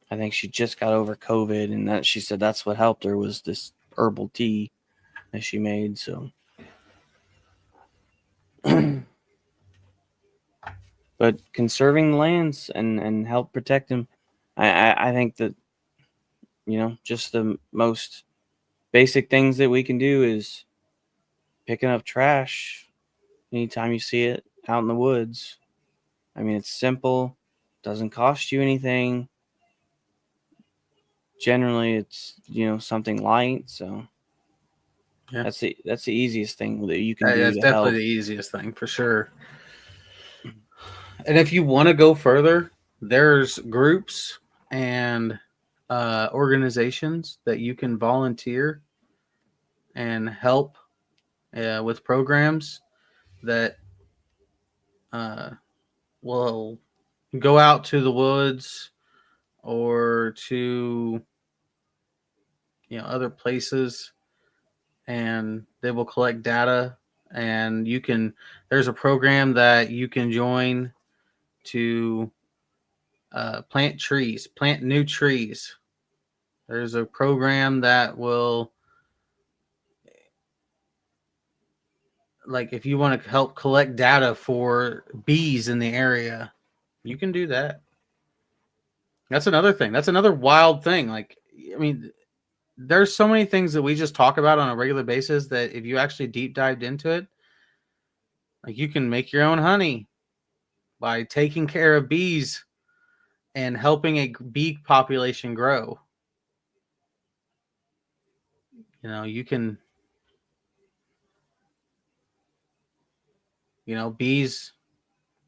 I think she just got over COVID, and that she said that's what helped her was this herbal tea that she made. So, but conserving the lands and help protect them, I think that just the most basic things that we can do is picking up trash anytime you see it out in the woods. I mean, it's simple, doesn't cost you anything. Generally, it's something light, so Yeah. that's the easiest thing that you can do That's to definitely help. the easiest thing for sure. And if you want to go further, there's groups and organizations that you can volunteer and help with programs that will go out to the woods or to other places, and they will collect data. And there's a program that you can join to plant new trees. There's a program that will, like, if you want to help collect data for bees in the area, you can do that. That's another thing. That's another wild thing. Like, I mean, there's so many things that we just talk about on a regular basis that if you actually deep dived into it, like, you can make your own honey by taking care of bees and helping a bee population grow. You can, bees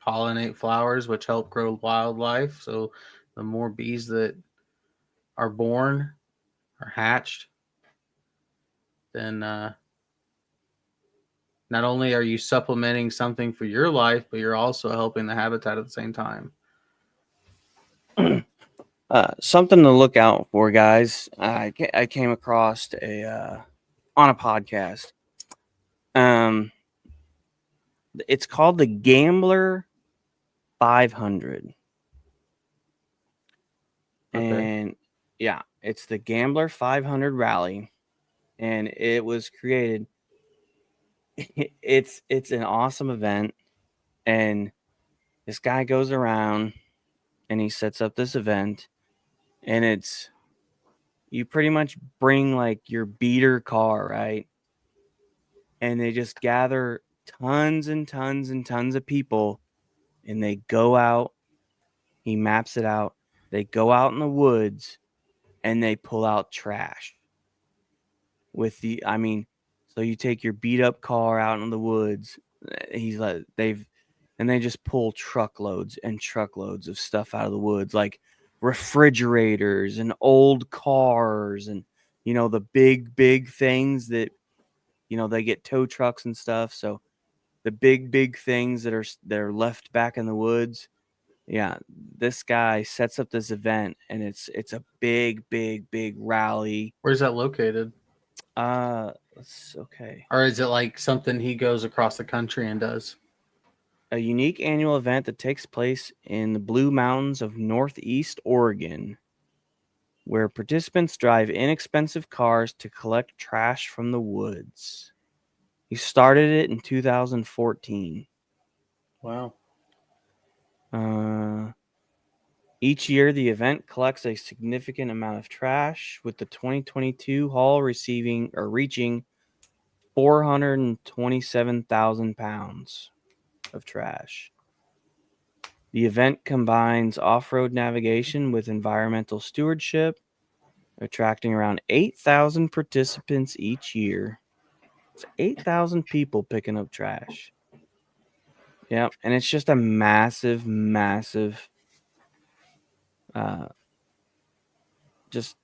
pollinate flowers, which help grow wildlife. So the more bees that are born or hatched, then not only are you supplementing something for your life, but you're also helping the habitat at the same time. Something to look out for, guys. I came across on a podcast. It's called the Gambler 500. Okay. And yeah, it's the Gambler 500 rally, and it was created. It's an awesome event, and this guy goes around and he sets up this event, and you pretty much bring like your beater car, right? And they just gather tons and tons and tons of people, and they go out. He maps it out. They go out in the woods and they pull out trash so you take your beat up car out in the woods. They just pull truckloads and truckloads of stuff out of the woods, like refrigerators and old cars and the big things that they get tow trucks and stuff. So the big things that are left back in the woods. Yeah, this guy sets up this event, and it's a big rally. Where's that located? Okay. Or is it like something he goes across the country and does? A unique annual event that takes place in the Blue Mountains of Northeast Oregon, where participants drive inexpensive cars to collect trash from the woods. He started it in 2014. Wow. Each year, the event collects a significant amount of trash, with the 2022 haul reaching 427,000 pounds of trash. The event combines off-road navigation with environmental stewardship, attracting around 8,000 participants each year. It's 8,000 people picking up trash. Yeah, and it's just a massive just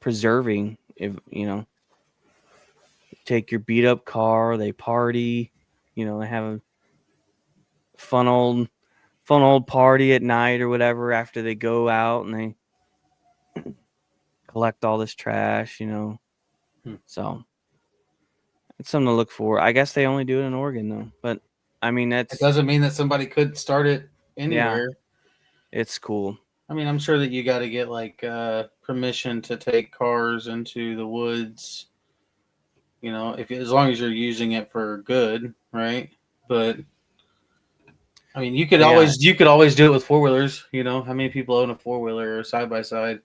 preserving. If take your beat up car, they party, they have a fun old party at night or whatever after they go out and they collect all this trash, So it's something to look for. I guess they only do it in Oregon though, but I mean It doesn't mean that somebody could start it anywhere. It's cool. I mean, I'm sure that you got to get like permission to take cars into the woods. As long as you're using it for good, right? But I mean, you could always do it with 4-wheelers. How many people own a 4-wheeler or side by side?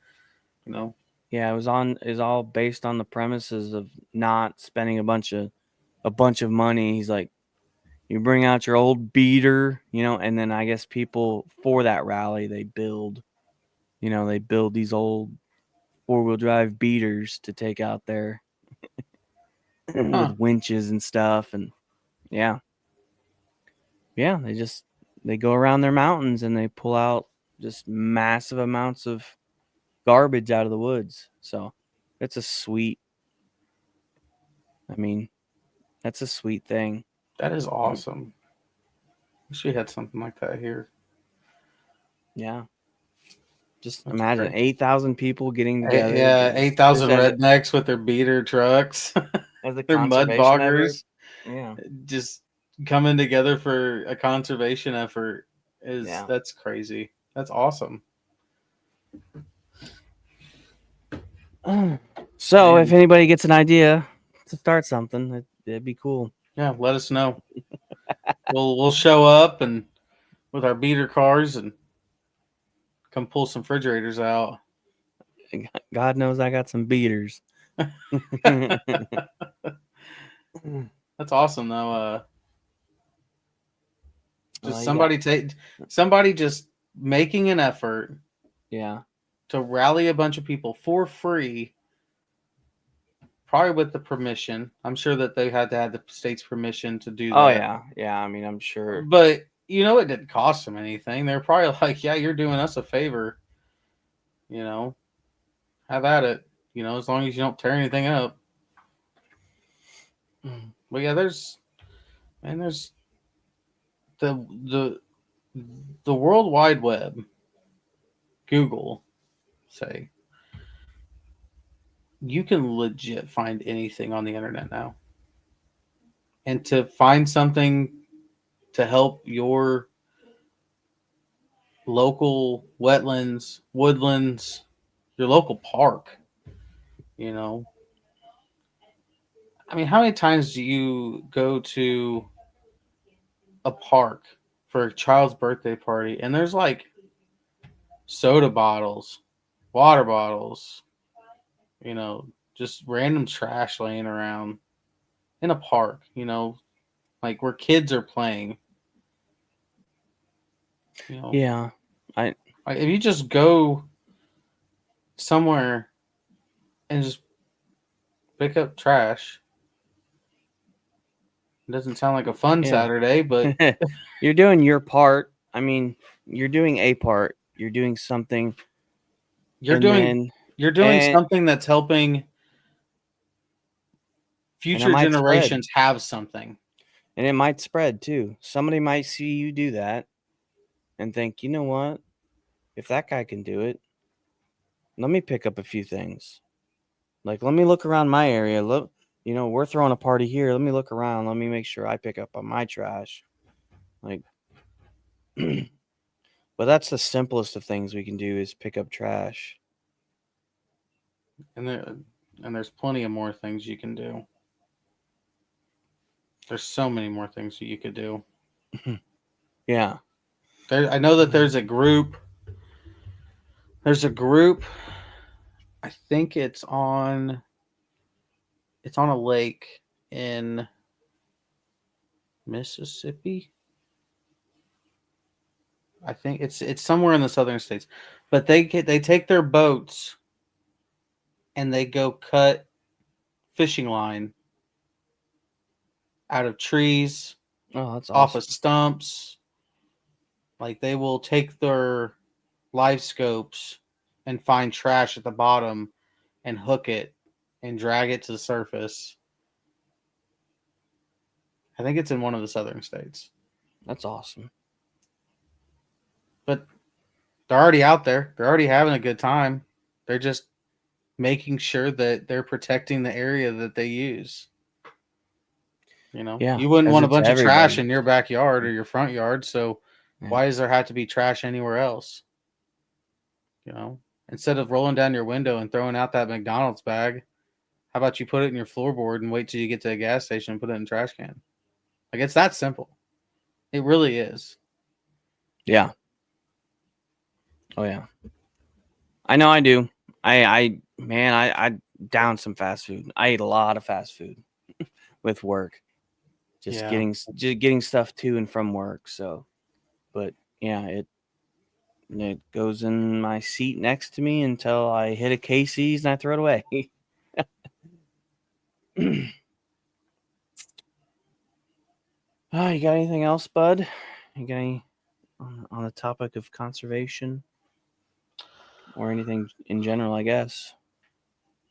Yeah, it was all based on the premises of not spending a bunch of money. He's like, you bring out your old beater, and then I guess people for that rally they build these old 4-wheel drive beaters to take out there with winches and stuff, and yeah, they go around their mountains and they pull out just massive amounts of garbage out of the woods. So it's a sweet. I mean, that's a sweet thing. That is awesome. Wish we had something like that here. Yeah. Just imagine 8,000 people getting together. Yeah, 8,000 rednecks with their beater trucks, their mud boggers. Yeah, just coming together for a conservation effort that's crazy. That's awesome. So if anybody gets an idea to start something, it'd be cool. Yeah, let us know. We'll show up and with our beater cars and come pull some refrigerators out. God knows I got some beaters. That's awesome though. Just somebody just making an effort. Yeah. To rally a bunch of people for free, probably with the permission. I'm sure that they had to have the state's permission to do that. Oh yeah. I mean, I'm sure. But it didn't cost them anything. They're probably like, yeah, you're doing us a favor. Have at it. As long as you don't tear anything up. But yeah, there's the World Wide Web. Google, say. You can legit find anything on the internet now. And to find something to help your local wetlands, woodlands, your local park, I mean, how many times do you go to a park for a child's birthday party and there's like soda bottles, water bottles, just random trash laying around in a park, like where kids are playing. Yeah. If you just go somewhere and just pick up trash, it doesn't sound like a fun Saturday, but you're doing your part. I mean, you're doing a part. You're doing something. You're doing something that's helping future generations have something. And it might spread too. Somebody might see you do that and think, you know what? If that guy can do it, let me pick up a few things. Like, let me look around my area. Look, we're throwing a party here. Let me look around. Let me make sure I pick up on my trash. Like, but that's the simplest of things we can do is pick up trash. And there's plenty of more things you can do. There's so many more things that you could do. Yeah. I know that there's a group. I think it's on a lake in Mississippi. I think it's somewhere in the southern states. But they take their boats and they go cut fishing line out of trees, that's off awesome. of stumps. Like they will take their live scopes and find trash at the bottom and hook it and drag it to the surface. I think it's in one of the southern states. That's awesome. But they're already out there. They're already having a good time. They're just making sure that they're protecting the area that they use. You know, Yeah, you wouldn't 'cause want a it's bunch of trash everybody. in your backyard or your front yard. So Yeah. why does there have to be trash anywhere else? You know, instead of rolling down your window and throwing out that McDonald's bag, how about you put it in your floorboard and wait till you get to a gas station and put it in a trash can? Like, it's that simple. It really is. Yeah. Oh yeah. I know I do. I down some fast food. I ate a lot of fast food with work. Just Yeah. getting stuff to and from work. So, but yeah, it goes in my seat next to me until I hit a Casey's and I throw it away. Oh, you got anything else, bud? You got any on the topic of conservation or anything in general, I guess?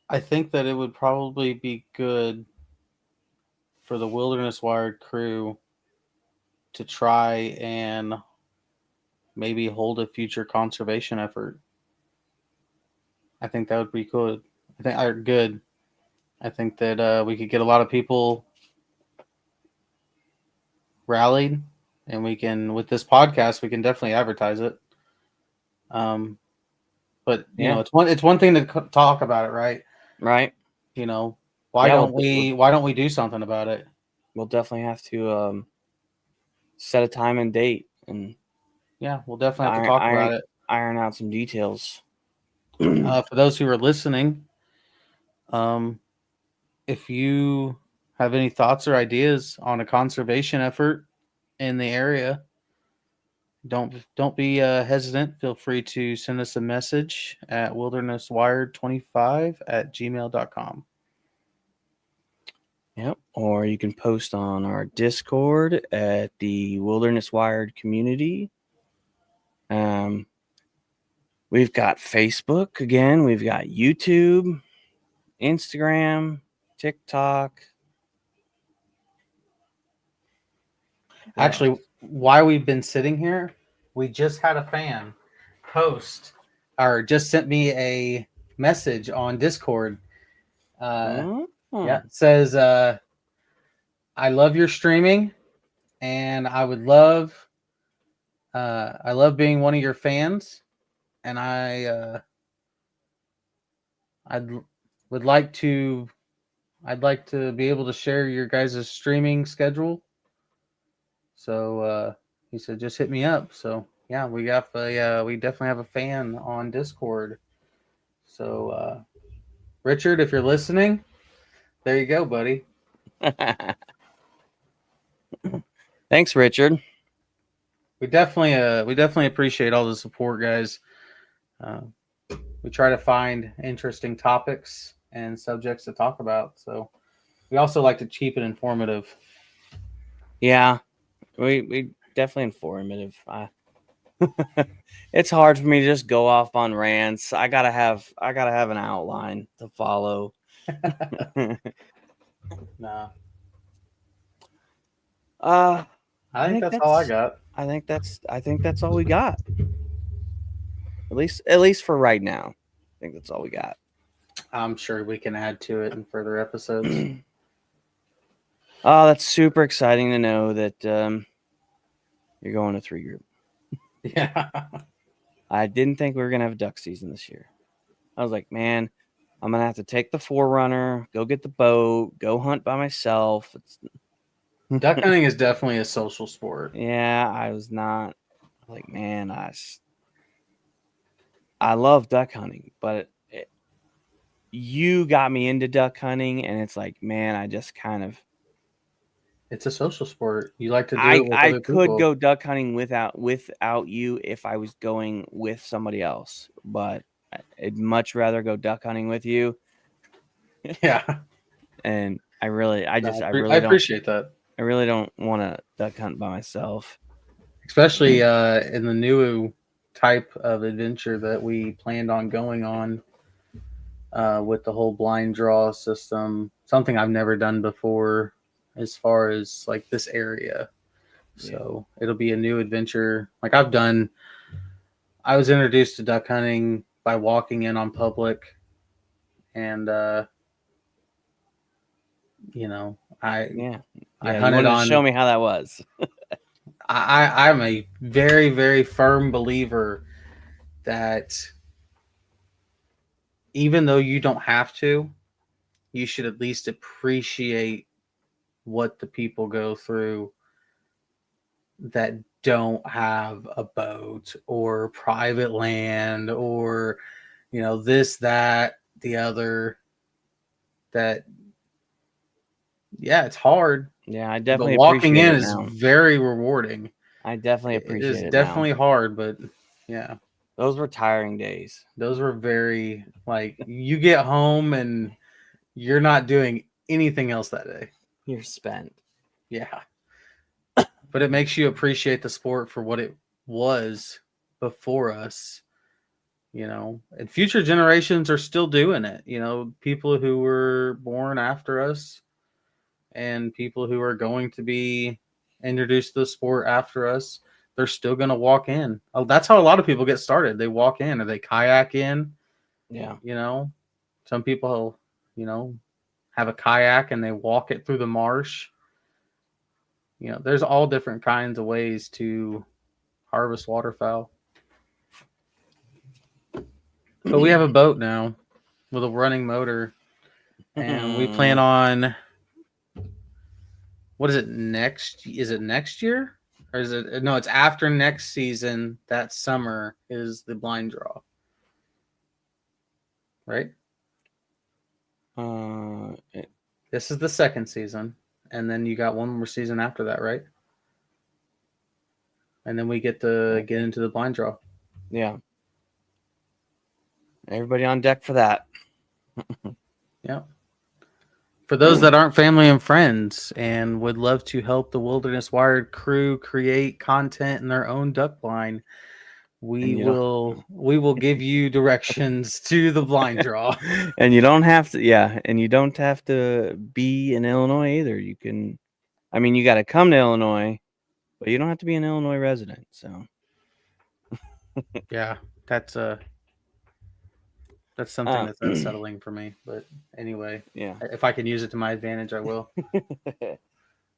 I think that it would probably be good for the Wilderness Wired crew to try and maybe hold a future conservation effort. I think that would be good. I think that we could get a lot of people rallied, and we can, with this podcast, we can definitely advertise it. But you know, it's one thing to talk about it, right? Right. You know, why don't we do something about it? We'll definitely have to set a time and date, and yeah, we'll definitely have to talk about it. Iron out some details. For those who are listening, if you have any thoughts or ideas on a conservation effort in the area, don't be hesitant. Feel free to send us a message at wildernesswired25@gmail.com. Yep. Or you can post on our Discord at the Wilderness Wired community. We've got Facebook again. We've got YouTube, Instagram, TikTok. Actually, while we've been sitting here, we just had a fan post or just sent me a message on Discord. Yeah, it says, I love your streaming, and I love being one of your fans, and I'd like to be able to share your guys' streaming schedule. So he said, just hit me up. So yeah, we definitely have a fan on Discord. So Richard, if you're listening, there you go, buddy. Thanks, Richard. We definitely appreciate all the support, guys. We try to find interesting topics and subjects to talk about. So we also like to keep it informative. Yeah, we definitely informative. It's hard for me to just go off on rants. I gotta have an outline to follow. No. I think that's all I got. I think that's all we got. At least for right now. I think that's all we got. I'm sure we can add to it in further episodes. Oh, that's super exciting to know that you're going to 3 group. Yeah. I didn't think we were gonna have a duck season this year. I was like, man, I'm gonna have to take the 4Runner, go get the boat, go hunt by myself. Duck hunting is definitely a social sport. Yeah, I was not like, man, I love duck hunting, but you got me into duck hunting, and it's like, man, I just kind of. It's a social sport. You like to do it with other people. I could go duck hunting without you if I was going with somebody else, but I'd much rather go duck hunting with you. Yeah. And I appreciate that. I really don't want to duck hunt by myself. Especially in the new type of adventure that we planned on going on with the whole blind draw system. Something I've never done before as far as like this area. So it'll be a new adventure. Like I was introduced to duck hunting by walking in on public, and you know, I You hunted wanted to on. show me how that was. I'm a very, very firm believer that even though you don't have to, you should at least appreciate what the people go through that don't have a boat or private land or, you know, this, that, the other. That, yeah, it's hard. Yeah, I But definitely walking appreciate in it is now. very rewarding. I definitely It appreciate is it definitely now. hard, but yeah. Those were tiring days. Those were very, like, you get home and you're not doing anything else that day. You're spent. Yeah. But it makes you appreciate the sport for what it was before us, you know. And future generations are still doing it, you know, people who were born after us and people who are going to be introduced to the sport after us. They're still going to walk in. Oh, that's how a lot of people get started. They walk in or they kayak in. Yeah. You know, some people, you know, have a kayak and they walk it through the marsh. You know, there's all different kinds of ways to harvest waterfowl. But we have a boat now with a running motor, and we plan on, what is it next? Is it next year? Or is it, no, it's after next season. That summer is the blind draw. Right? This is the second season, and then you got one more season after that, right? And then we get to get into the blind draw. Yeah. Everybody on deck for that. Yeah. For those that aren't family and friends and would love to help the Wilderness Wired crew create content in their own duck blind, we will give you directions to the blind draw. And you don't have to, and you don't have to be in Illinois either. You can, I mean, you got to come to Illinois, but you don't have to be an Illinois resident. So, yeah, that's something that's unsettling for me. But anyway, yeah, if I can use it to my advantage, I will.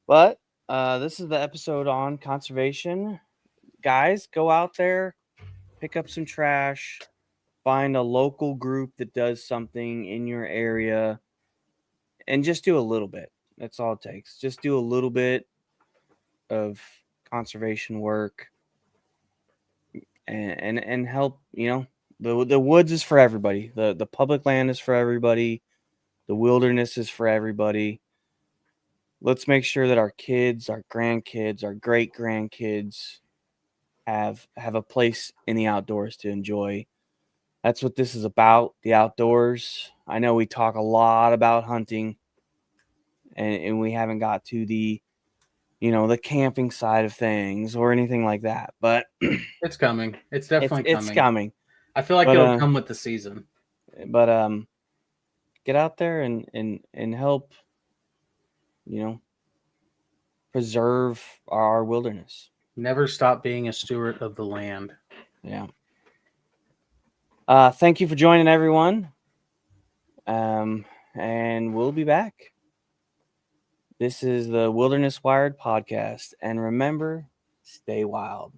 But this is the episode on conservation. Guys, go out there, pick up some trash, find a local group that does something in your area, and just do a little bit. That's all it takes. Just do a little bit of conservation work and help, you know. The woods is for everybody. The public land is for everybody. The wilderness is for everybody. Let's make sure that our kids, our grandkids, our great grandkids have a place in the outdoors to enjoy. That's what this is about, the outdoors. I know we talk a lot about hunting and we haven't got to the, you know, the camping side of things or anything like that, but it's coming. It's definitely it's coming. I feel like it'll come with the season. But get out there and help, you know, preserve our wilderness. Never stop being a steward of the land. Yeah. Thank you for joining, everyone. And we'll be back. This is the Wilderness Wired podcast. And remember, stay wild.